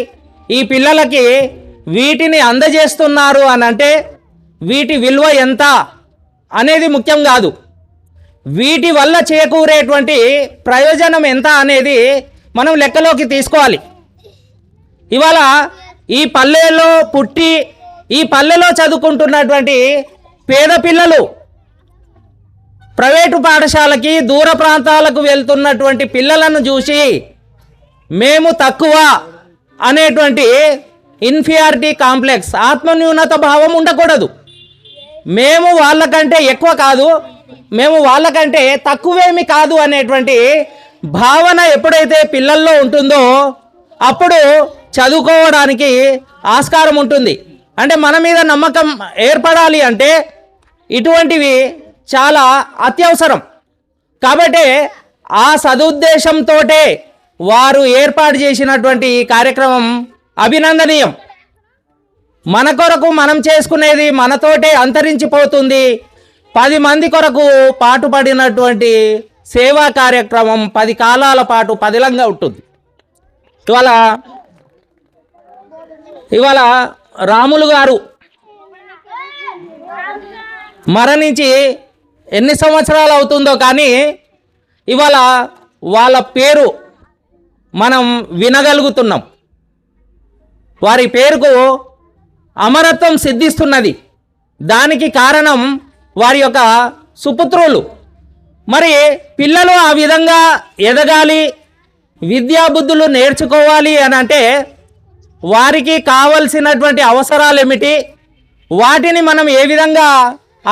ఈ పిల్లలకి వీటిని అందజేస్తున్నారు అని అంటే వీటి విలువ ఎంత అనేది ముఖ్యం కాదు, వీటి వల్ల చేకూరేటువంటి ప్రయోజనం ఎంత అనేది మనం లెక్కలోకి తీసుకోవాలి. ఇవాళ ఈ పల్లెలో పుట్టి ఈ పల్లెలో చదువుకుంటున్నటువంటి పేద పిల్లలు ప్రైవేటు పాఠశాలకి, దూర ప్రాంతాలకు వెళ్తున్నటువంటి పిల్లలను చూసి మేము తక్కువ అనేటువంటి ఇన్ఫీరియారిటీ కాంప్లెక్స్, ఆత్మన్యూనత భావం ఉండకూడదు. మేము వాళ్ళకంటే ఎక్కువ కాదు, మేము వాళ్ళకంటే తక్కువేమి కాదు అనేటువంటి భావన ఎప్పుడైతే పిల్లల్లో ఉంటుందో అప్పుడు చదువుకోవడానికి ఆస్కారం ఉంటుంది. అంటే మన మీద నమ్మకం ఏర్పడాలి అంటే ఇటువంటివి చాలా అత్యవసరం. కాబట్టి ఆ సదుద్దేశంతో వారు ఏర్పాటు చేసినటువంటి ఈ కార్యక్రమం అభినందనీయం. మన కొరకు మనం చేసుకునేది మనతోటే అంతరించిపోతుంది. 10 మంది కొరకు పాటుపడినటువంటి సేవా కార్యక్రమం 10 కాలాల పాటు పదిలంగా ఉంటుంది. ఇవాళ రాములు గారు మరణించి ఎన్ని సంవత్సరాలు అవుతుందో కానీ ఇవాళ వాళ్ళ పేరు మనం వినగలుగుతున్నాం. వారి పేరుకు అమరత్వం సిద్ధిస్తున్నది. దానికి కారణం వారి యొక్క సుపుత్రులు. మరి పిల్లలు ఆ విధంగా ఎదగాలి, విద్యాబుద్ధులు నేర్చుకోవాలి అని అంటే వారికి కావలసినటువంటి అవసరాలు ఏమిటి, వాటిని మనం ఏ విధంగా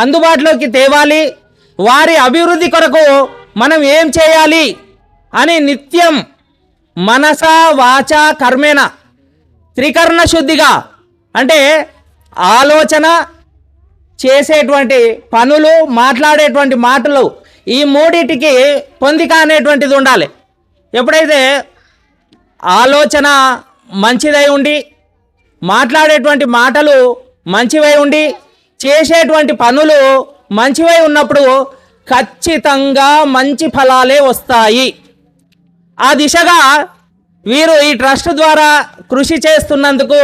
అందుబాటులోకి తేవాలి, వారి అభివృద్ధి కొరకు మనం ఏం చేయాలి అని నిత్యం మనస వాచ కర్మేణ త్రికరణ శుద్ధిగా అంటే ఆలోచన, చేసేటువంటి పనులు, మాట్లాడేటువంటి మాటలు, ఈ మూడిటికి పొందిక అనేటువంటిది ఉండాలి. ఎప్పుడైతే ఆలోచన మంచిదై ఉండి, మాట్లాడేటువంటి మాటలు మంచివై ఉండి, చేసేటువంటి పనులు మంచివై ఉన్నప్పుడు ఖచ్చితంగా మంచి ఫలాలే వస్తాయి. ఆ దిశగా వీరు ఈ ట్రస్ట్ ద్వారా కృషి చేస్తున్నందుకు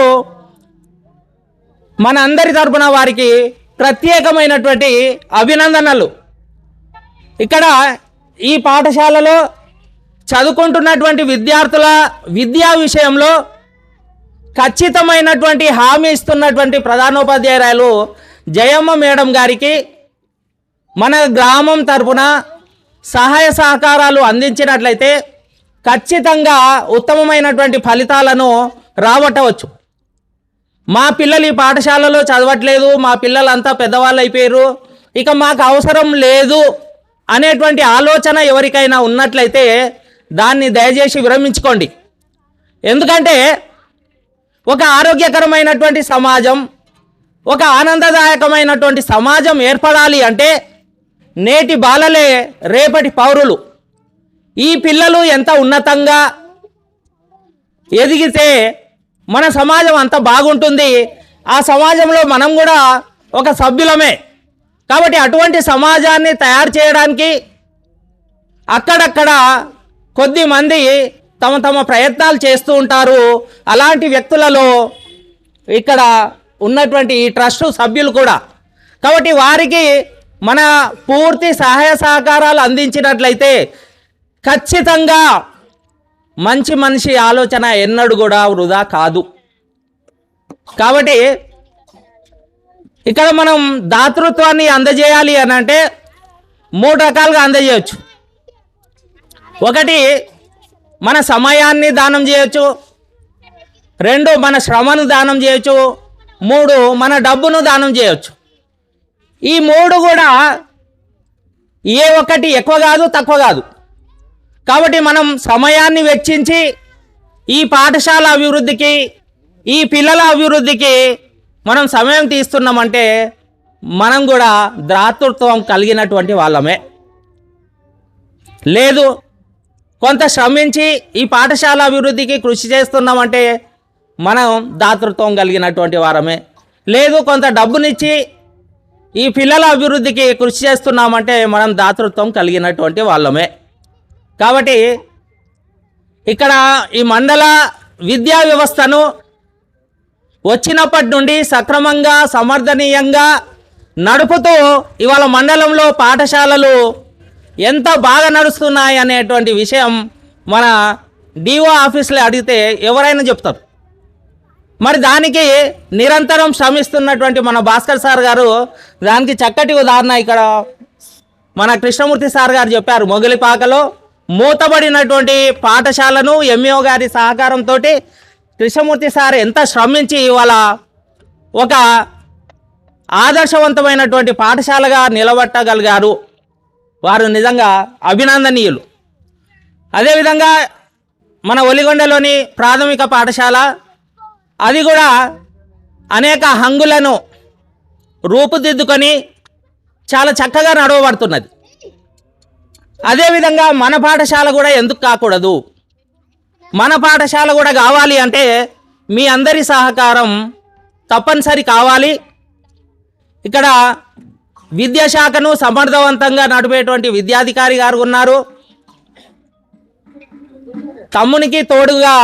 మన అందరి తరపున వారికి ప్రత్యేకమైనటువంటి అభినందనలు. ఇక్కడ ఈ పాఠశాలలో చదువుకుంటున్నటువంటి విద్యార్థుల విద్యా విషయంలో ఖచ్చితమైనటువంటి హామీ ఇస్తున్నటువంటి ప్రధానోపాధ్యాయురాలు జయమ్మ మేడం గారికి మన గ్రామం తరపున సహాయ సహకారాలు అందించినట్లయితే ఖచ్చితంగా ఉత్తమమైనటువంటి ఫలితాలను రాబట్టవచ్చు. మా పిల్లలు ఈ పాఠశాలలో చదవట్లేదు, మా పిల్లలంతా పెద్దవాళ్ళు అయిపోయారు, ఇక మాకు అవసరం లేదు అనేటువంటి ఆలోచన ఎవరికైనా ఉన్నట్లయితే దాన్ని దయచేసి విరమించుకోండి. ఎందుకంటే ఒక ఆరోగ్యకరమైనటువంటి సమాజం, ఒక ఆనందదాయకమైనటువంటి సమాజం ఏర్పడాలి అంటే నేటి బాలలే రేపటి పౌరులు. ఈ పిల్లలు ఎంత ఉన్నతంగా ఎదిగితే మన సమాజం అంత బాగుంటుంది. ఆ సమాజంలో మనం కూడా ఒక సభ్యులమే. కాబట్టి అటువంటి సమాజాన్ని తయారు చేయడానికి అక్కడక్కడ కొద్ది మంది తమ తమ ప్రయత్నాలు చేస్తూ ఉంటారు. అలాంటి వ్యక్తులలో ఇక్కడ ఉన్నటువంటి ఈ ట్రస్ట్ సభ్యులు కూడా. కాబట్టి వారికి మన పూర్తి సహాయ సహకారాలు అందించినట్లయితే ఖచ్చితంగా మంచి మనిషి ఆలోచన ఎన్నడూ కూడా వృధా కాదు. కాబట్టి ఇక్కడ మనం దాతృత్వాన్ని అందజేయాలి అని అంటే 3 రకాలుగా అందజేయచ్చు. ఒకటి మన సమయాన్ని దానం చేయొచ్చు, 2 మన శ్రమను దానం చేయొచ్చు, 3 మన డబ్బును దానం చేయొచ్చు. ఈ 3 కూడా ఏ ఒక్కటి ఎక్కువ కాదు, తక్కువ కాదు. కాబట్టి మనం సమయాన్ని వెచ్చించి ఈ పాఠశాల అభివృద్ధికి, ఈ పిల్లల అభివృద్ధికి మనం సమయం తీస్తున్నామంటే మనం కూడా దాతృత్వం కలిగినటువంటి వాళ్ళమే. లేదు కొంత శ్రమించి ఈ పాఠశాల అభివృద్ధికి కృషి చేస్తున్నామంటే మనం దాతృత్వం కలిగినటువంటి వారమే. లేదు కొంత డబ్బునిచ్చి ఈ పిల్లల అభివృద్ధికి కృషి చేస్తున్నామంటే మనం దాతృత్వం కలిగినటువంటి వాళ్ళమే. కాబట్టి ఇక్కడ ఈ మండల విద్యా వ్యవస్థను వచ్చినప్పటి నుండి సక్రమంగా సమర్థనీయంగా నడుపుతూ ఇవాళ మండలంలో పాఠశాలలు ఎంత బాగా నడుస్తున్నాయి అనేటువంటి విషయం మన డిఓ ఆఫీస్లో అడిగితే ఎవరైనా చెప్తారు. మరి దానికి నిరంతరం శ్రమిస్తున్నటువంటి మన భాస్కర్ సార్ గారు దానికి చక్కటి ఉదాహరణ ఇక్కడ మన కృష్ణమూర్తి సార్ గారు చెప్పారు. మొగలిపాకలో మూతబడినటువంటి పాఠశాలను ఎంఈఓ గారి సహకారంతో కృష్ణమూర్తి సార్ ఎంత శ్రమించి ఇవాళ ఒక ఆదర్శవంతమైనటువంటి పాఠశాలగా నిలబెట్టగలిగారు. వారు నిజంగా అభినందనీయులు. అదేవిధంగా మన ఒలిగొండలోని ప్రాథమిక పాఠశాల అది కూడా అనేక హంగులను రూపుదిద్దుకొని చాలా చక్కగా నడవబడుతున్నది. అదేవిధంగా మన పాఠశాల కూడా ఎందుకు కాకూడదు, మన పాఠశాల కూడా కావాలి అంటే మీ అందరి సహకారం తప్పనిసరి కావాలి. ఇక్కడ విద్యాశాఖను సమర్థవంతంగా నడిపేటువంటి విద్యాధికారి గారు ఉన్నారు. తమ్మునికి తోడుగా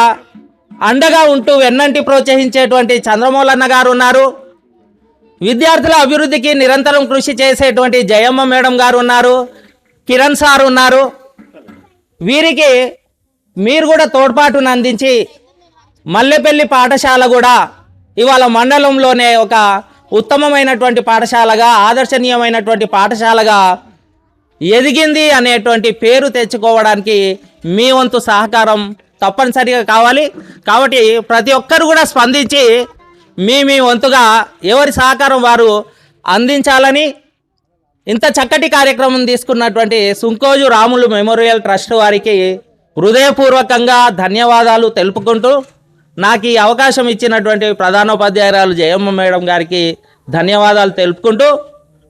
అండగా ఉంటూ వెన్నంటి ప్రోత్సహించేటువంటి చంద్రమౌళన్న గారు ఉన్నారు. విద్యార్థుల అభివృద్ధికి నిరంతరం కృషి చేసేటువంటి జయమ్మ మేడం గారు ఉన్నారు. కిరణ్ సార్ ఉన్నారు. వీరికి మీరు కూడా తోడ్పాటును అందించి మల్లెపల్లి పాఠశాల కూడా ఇవాళ మండలంలోనే ఒక ఉత్తమమైనటువంటి పాఠశాలగా, ఆదర్శనీయమైనటువంటి పాఠశాలగా ఎదిగింది అనేటువంటి పేరు తెచ్చుకోవడానికి మీ వంతు సహకారం తప్పనిసరిగా కావాలి. కాబట్టి ప్రతి ఒక్కరు కూడా స్పందించి మీ వంతుగా ఎవరి సహకారం వారు అందించాలని ఇంత చక్కటి కార్యక్రమం తీసుకున్నటువంటి సుంకోజు రాములు మెమోరియల్ ట్రస్ట్ వారికి హృదయపూర్వకంగా ధన్యవాదాలు తెలుపుకుంటూ నాకు ఈ అవకాశం ఇచ్చినటువంటి ప్రధానోపాధ్యాయురాలు జయమ్మ మేడం గారికి ధన్యవాదాలు తెలుపుకుంటూ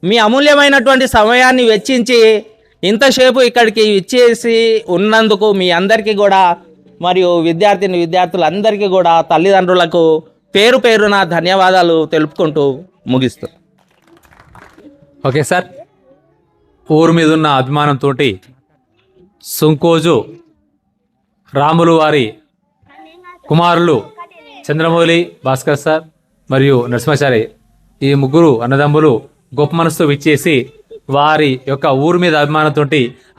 మీ అమూల్యమైనటువంటి సమయాన్ని వెచ్చించి ఇంతసేపు ఇక్కడికి ఇచ్చేసి ఉన్నందుకు మీ అందరికీ కూడా మరియు విద్యార్థులందరికీ కూడా తల్లిదండ్రులకు పేరు పేరున ధన్యవాదాలు తెలుపుకుంటూ ముగిస్తూ. ఓకే సార్, ఊరు మీద ఉన్న అభిమానంతో సుంకోజు రాములు వారి కుమారులు చంద్రమౌళి, భాస్కర్ సార్ మరియు నరసింహాచారి ఈ ముగ్గురు అన్నదమ్ములు గొప్ప మనసుతో విచ్చేసి వారి యొక్క ఊరు మీద అభిమానంతో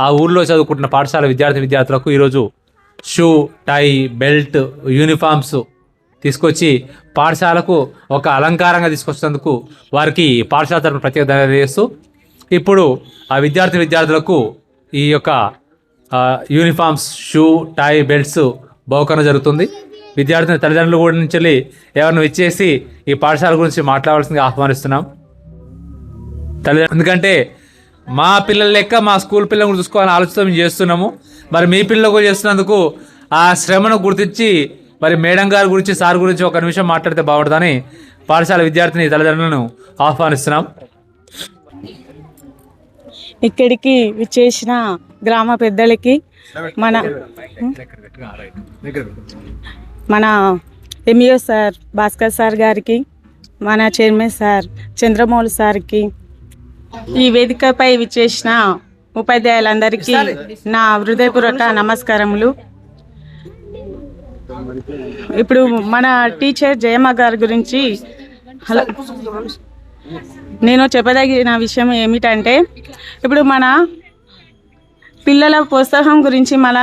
ఆ ఊర్లో చదువుకుంటున్న పాఠశాల విద్యార్థులకు ఈరోజు షూ, టై, బెల్ట్, యూనిఫామ్స్ తీసుకొచ్చి పాఠశాలకు ఒక అలంకారంగా తీసుకొచ్చినందుకు వారికి పాఠశాల తరపున ప్రత్యేక ధన్యవాదాలు చేస్తూ ఇప్పుడు ఆ విద్యార్థులకు ఈ యొక్క యూనిఫామ్స్, షూ, టై, బెల్ట్స్ బహుకరణ జరుగుతుంది. విద్యార్థుల తల్లిదండ్రులు కూడా నుంచి ఎవరిని ఇచ్చేసి ఈ పాఠశాల గురించి మాట్లాడాల్సిందిగా ఆహ్వానిస్తున్నాం. ఎందుకంటే మా పిల్లల లెక్క మా స్కూల్ పిల్లలు కూడా చూసుకోవాలని ఆలోచన మేము చేస్తున్నాము. మరి మీ పిల్లలు కూడా చేస్తున్నందుకు ఆ శ్రమను గుర్తించి మరి మేడం గారి గురించి, సార్ గురించి ఒక నిమిషం మాట్లాడితే బాగుంటుందని పాఠశాల విద్యార్థిని తల్లిదండ్రులను ఆహ్వానిస్తున్నాం. ఇక్కడికి విచ్చేసిన గ్రామ పెద్దలకి, మన ఎంఈఓ సార్ భాస్కర్ సార్ గారికి, మన చైర్మన్ సార్ చంద్రమౌళి సార్కి, ఈ వేదికపై విచ్చేసిన ఉపాధ్యాయులందరికీ నా హృదయపూర్వక నమస్కారములు. ఇప్పుడు మన టీచర్ జయమ్మ గారి గురించి నేను చెప్పదగిన విషయం ఏమిటంటే, ఇప్పుడు మన పిల్లల ప్రోత్సాహం గురించి, మన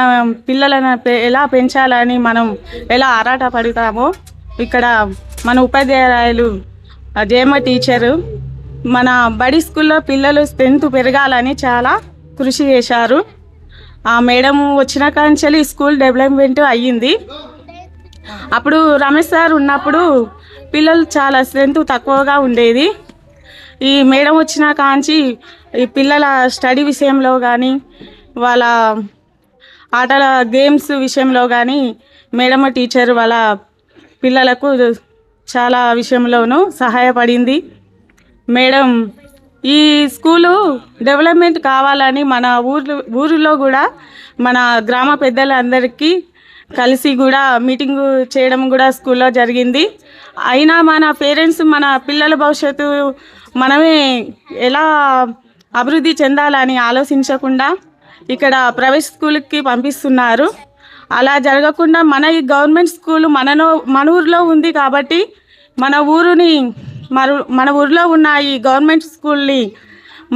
పిల్లలను ఎలా పెంచాలని మనం ఎలా ఆరాట పడతామో, ఇక్కడ మన ఉపాధ్యాయులు జయమ్మ టీచరు మన బడి స్కూల్లో పిల్లలు స్ట్రెంత్ పెరగాలని చాలా కృషి చేశారు. ఆ మేడం వచ్చిన కాంచెలి స్కూల్ డెవలప్మెంట్ అయ్యింది. అప్పుడు రమేష్ సార్ ఉన్నప్పుడు పిల్లలు చాలా స్ట్రెంత్ తక్కువగా ఉండేది. ఈ మేడం వచ్చిన కాంచి ఈ పిల్లల స్టడీ విషయంలో కానీ, వాళ్ళ ఆటల గేమ్స్ విషయంలో కానీ మేడం టీచర్ వాళ్ళ పిల్లలకు చాలా విషయంలోనూ సహాయపడింది. మేడం ఈ స్కూలు డెవలప్మెంట్ కావాలని మన ఊరిలో కూడా మన గ్రామ పెద్దలందరికీ కలిసి కూడా మీటింగు చేయడం కూడా స్కూల్లో జరిగింది. అయినా మన పేరెంట్స్ మన పిల్లల భవిష్యత్తు మనమే ఎలా అభివృద్ధి చెందాలని ఆలోచించకుండా ఇక్కడ ప్రైవేట్ స్కూల్కి పంపిస్తున్నారు. అలా జరగకుండా మన ఈ గవర్నమెంట్ స్కూల్ మన ఊరిలో ఉంది కాబట్టి మన ఊరిలో ఉన్న ఈ గవర్నమెంట్ స్కూల్ని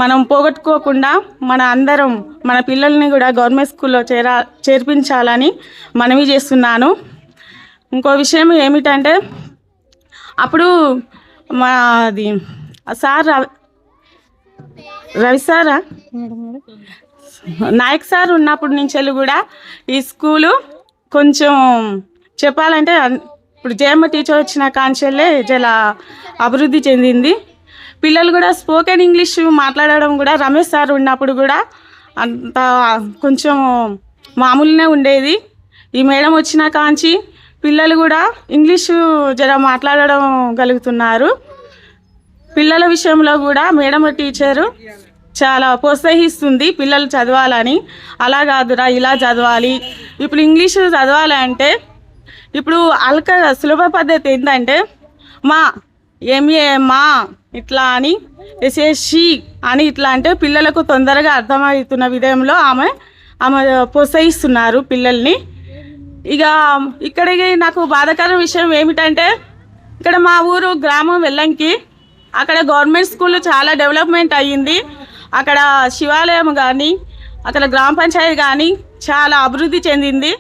మనం పోగొట్టుకోకుండా మన అందరం మన పిల్లల్ని కూడా గవర్నమెంట్ స్కూల్లో చేర్పించాలని మనవి చేస్తున్నాను. ఇంకో విషయం ఏమిటంటే, అప్పుడు మాది సార్ రవి సారా నాయక్ సార్ ఉన్నప్పటి నుంచి కూడా ఈ స్కూలు కొంచెం చెప్పాలంటే ఇప్పుడు జయమ్మ టీచర్ వచ్చిన కాంచెల్లే చాలా అభివృద్ధి చెందింది. పిల్లలు కూడా స్పోకెన్ ఇంగ్లీష్ మాట్లాడడం కూడా రమేష్ సార్ ఉన్నప్పుడు కూడా అంత కొంచెం మామూలునే ఉండేది. ఈ మేడం వచ్చిన కాంచి పిల్లలు కూడా ఇంగ్లీషు జర మాట్లాడడం గలుగుతున్నారు. పిల్లల విషయంలో కూడా మేడం టీచరు చాలా ప్రోత్సహిస్తుంది పిల్లలు చదవాలని. అలా కాదురా ఇలా చదవాలి, ఇప్పుడు ఇంగ్లీషు చదవాలంటే ఇప్పుడు సులభ పద్ధతి ఏంటంటే మా ఎంఏ మా ఇట్లా అని ఎస్ఎస్సి అని ఇట్లా అంటే పిల్లలకు తొందరగా అర్థమవుతున్న విధంలో ఆమె ప్రోత్సహిస్తున్నారు పిల్లల్ని. ఇక ఇక్కడికి నాకు బాధాకర విషయం ఏమిటంటే ఇక్కడ మా ఊరు గ్రామం వెల్లంకి అక్కడ గవర్నమెంట్ స్కూల్ చాలా డెవలప్మెంట్ అయ్యింది. అక్కడ శివాలయం కానీ అక్కడ గ్రామ పంచాయతీ కానీ చాలా అభివృద్ధి చెందింది.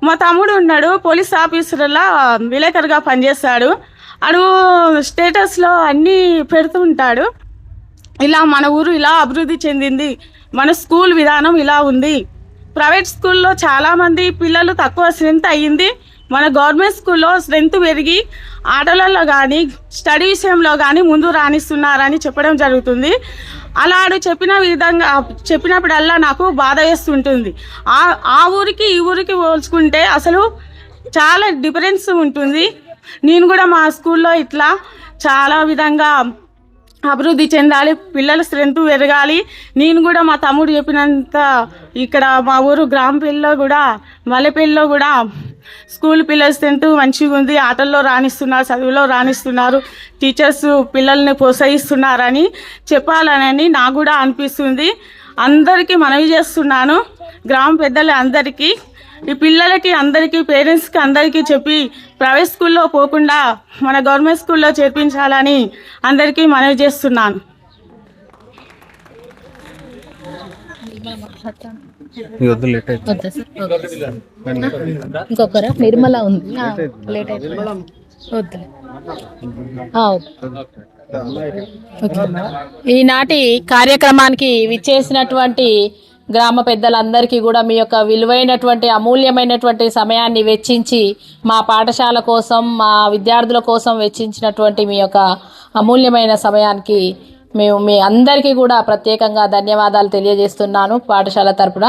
మా తమ్ముడు ఉన్నాడు, పోలీస్ ఆఫీసర్లా విలేకరుగా పనిచేస్తాడు. అడు స్టేటస్లో అన్నీ పెడుతూ ఉంటాడు. ఇలా మన ఊరు ఇలా అభివృద్ధి చెందింది, మన స్కూల్ విధానం ఇలా ఉంది. ప్రైవేట్ స్కూల్లో చాలామంది పిల్లలు తక్కువ స్ట్రెంత్ అయ్యింది. మన గవర్నమెంట్ స్కూల్లో స్ట్రెంత్ పెరిగి ఆటలలో కానీ స్టడీ విషయంలో కానీ ముందు రాణిస్తున్నారని చెప్పడం జరుగుతుంది. అలా చెప్పిన విధంగా చెప్పినప్పుడల్లా నాకు బాధ వేస్తుంటుంది. ఆ ఊరికి ఈ ఊరికి పోల్చుకుంటే అసలు చాలా డిఫరెన్స్ ఉంటుంది. నేను కూడా మా స్కూల్లో ఇట్లా చాలా విధంగా అభివృద్ధి చెందాలి, పిల్లల స్ట్రెంత్ పెరగాలి. నేను కూడా మా తమ్ముడు చెప్పినంత ఇక్కడ మా ఊరు గ్రామపల్లిలో కూడా మల్లెపల్లిలో కూడా స్కూల్ పిల్లల స్ట్రెంత్ మంచిగా ఉంది, ఆటల్లో రాణిస్తున్నారు, చదువులో రాణిస్తున్నారు, టీచర్స్ పిల్లల్ని ప్రోత్సహిస్తున్నారని చెప్పాలని నాకు కూడా అనిపిస్తుంది. అందరికీ మనవి చేస్తున్నాను, గ్రామ పెద్దలు అందరికీ, ఈ పిల్లలకి అందరికీ పేరెంట్స్కి అందరికీ చెప్పి ప్రైవేట్ స్కూల్లో పోకుండా మన గవర్నమెంట్ స్కూల్లో చేర్పించాలని అందరికీ మనవి చేస్తున్నాను. ఇంకొకరా నిర్మల ఉంది, లేట్ అయిపోయింది. ఈనాటి కార్యక్రమానికి విచ్చేసినటువంటి గ్రామ పెద్దలందరికీ కూడా మీ యొక్క విలువైనటువంటి అమూల్యమైనటువంటి సమయాన్ని వెచ్చించి మా పాఠశాల కోసం మా విద్యార్థుల కోసం వెచ్చించినటువంటి మీ యొక్క అమూల్యమైన సమయానికి మేము మీ అందరికీ కూడా ప్రత్యేకంగా ధన్యవాదాలు తెలియజేస్తున్నాను పాఠశాల తరపున.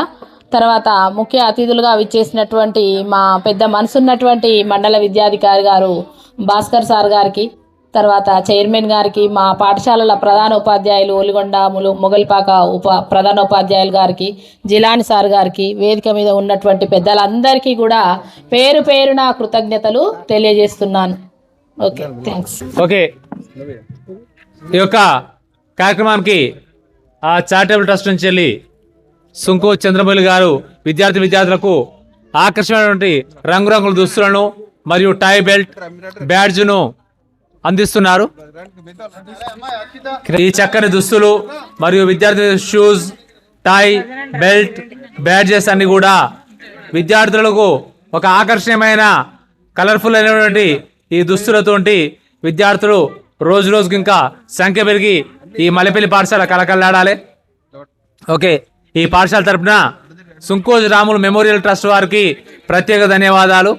తర్వాత ముఖ్య అతిథులుగా విచ్చేసినటువంటి మా పెద్ద మనసున్నటువంటి మండల విద్యాధికారి గారు భాస్కర్ సార్ గారికి, తర్వాత చైర్మన్ గారికి, మా పాఠశాలల ప్రధాన ఉపాధ్యాయులు ఒలిగొండ మొగల్పాక ప్రధాన ఉపాధ్యాయులు గారికి, జిలాని సార్ గారికి, వేదిక మీద ఉన్నటువంటి పెద్దలందరికీ కూడా పేరు పేరున కృతజ్ఞతలు తెలియజేస్తున్నాను. Okay, thanks. ఓకే, ఈ యొక్క కార్యక్రమానికి ఆ చారిటబుల్ ట్రస్ట్ నుంచి వెళ్ళి సుంకు చంద్రమౌళి గారు విద్యార్థులకు ఆకర్షణమైనటువంటి రంగురంగుల దుస్తులను మరియు టై బెల్ట్ బ్యాడ్జ్ను అందిస్తున్నారు. ఈ చక్కని దుస్తులు మరియు విద్యార్థి షూస్, టై, బెల్ట్, బ్యాడ్జెస్ అన్ని కూడా విద్యార్థులకు ఒక ఆకర్షణీయమైన కలర్ఫుల్ అయినటువంటి ఈ దుస్తులతోటి విద్యార్థులు రోజు రోజుకి ఇంకా సంఖ్య పెరిగి ఈ మల్లెపల్లి పాఠశాల కలకల్లాడాలి. ఓకే, ఈ పాఠశాల తరపున సుంకోజు రాములు మెమోరియల్ ట్రస్ట్ వారికి ప్రత్యేక ధన్యవాదాలు.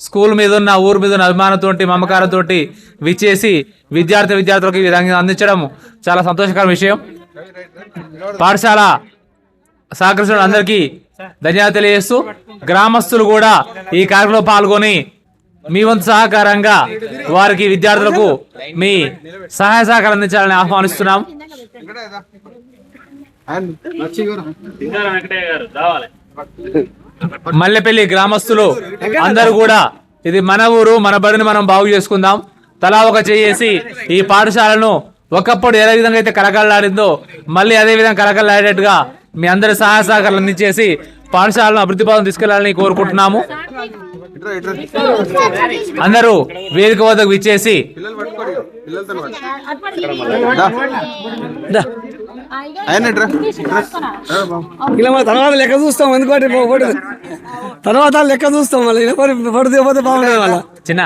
స్కూల్ మీద ఉన్న ఊరు మీద ఉన్న అభిమానంతో మమకారంతో విచ్చేసి విద్యార్థులకు ఈ విధంగా అందించడం చాలా సంతోషకరమైన విషయం. పాఠశాల సహకరించిన అందరికీ ధన్యవాదాలు తెలియజేస్తూ గ్రామస్తులు కూడా ఈ కార్యక్రమంలో పాల్గొని మీ వంతు సహకారంగా వారికి విద్యార్థులకు మీ సహాయ సహకారం అందించాలని ఆహ్వానిస్తున్నాం. మల్లెపల్లి గ్రామస్తులు అందరూ కూడా ఇది మన ఊరు, మన బడిని మనం బాగు చేసుకుందాం, తలా ఒక చేసి ఈ పాఠశాలను ఒకప్పుడు ఏ విధంగా అయితే కలకల్లాడిందో మళ్ళీ అదే విధంగా కలకల్లాడేట్టుగా మీ అందరి సహాయ సహకారాలు అందించేసి పాఠశాలను అభివృద్ధి పదం తీసుకెళ్లాలని కోరుకుంటున్నాము. అందరూ వేదిక వద్దకు విచ్చేసి తర్వాత లెక్క చూస్తాం, ఎందుకంటే తర్వాత లెక్క చూస్తాం మళ్ళీ పడితే బాగుండదు వాళ్ళ చిన్న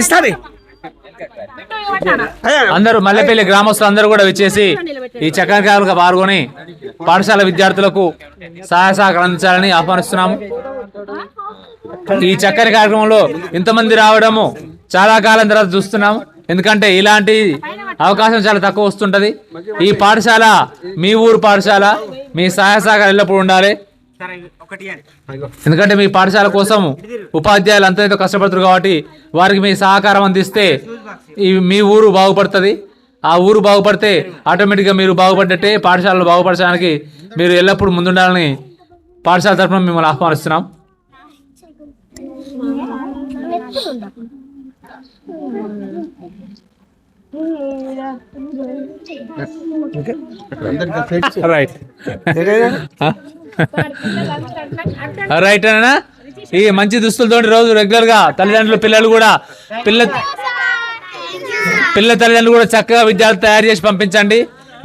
ఇస్తాను. అందరూ మల్లెపల్లి గ్రామస్తులు అందరూ కూడా వచ్చేసి ఈ చక్కని కార్యక్రమంలో పాల్గొని పాఠశాల విద్యార్థులకు సహాయ సహకారం అందించాలని ఆహ్వానిస్తున్నాము. ఈ చక్కని కార్యక్రమంలో ఇంతమంది రావడము చాలా కాలం తర్వాత చూస్తున్నాము, ఎందుకంటే ఇలాంటి అవకాశం చాలా తక్కువ వస్తుంటది. ఈ పాఠశాల మీ ఊరు పాఠశాల, మీ సహాయ సహకారం ఎల్లప్పుడూ ఉండాలి. ఎందుకంటే మీ పాఠశాల కోసం ఉపాధ్యాయులు అంత ఎంతో కష్టపడుతున్నారు కాబట్టి వారికి మీ సహకారం అందిస్తే ఈ మీ ఊరు బాగుపడుతుంది. ఆ ఊరు బాగుపడితే ఆటోమేటిక్గా మీరు బాగుపడ్డట్టే. పాఠశాలలో బాగుపరచడానికి మీరు ఎల్లప్పుడూ ముందుండాలని పాఠశాల తరఫున మిమ్మల్ని ఆహ్వానిస్తున్నాం. రైట్ రైట్ అన్నా. ఈ మంచి దుస్తులతో రోజు రెగ్యులర్ గా తల్లిదండ్రులు పిల్లలు కూడా పిల్ల తల్లిదండ్రులు కూడా చక్కగా విద్యార్థులు తయారు చేసి పంపించండి.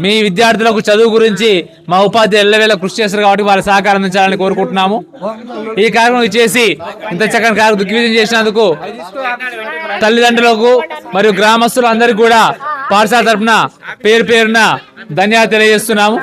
మీ విద్యార్థులకు చదువు గురించి మా ఉపాధ్యాయులు ఎల్లవేళ కృషి చేస్తారు కాబట్టి వాళ్ళ సహకారం అందించాలని కోరుకుంటున్నాము. ఈ కార్యక్రమం చేసి ఇంత చక్కని కార్యక్రమం దిగ్విజయం చేసినందుకు తల్లిదండ్రులకు మరియు గ్రామస్తులు అందరికీ కూడా పాఠశాల తరఫున పేరున ధన్యవాదాలు తెలియజేస్తున్నాము.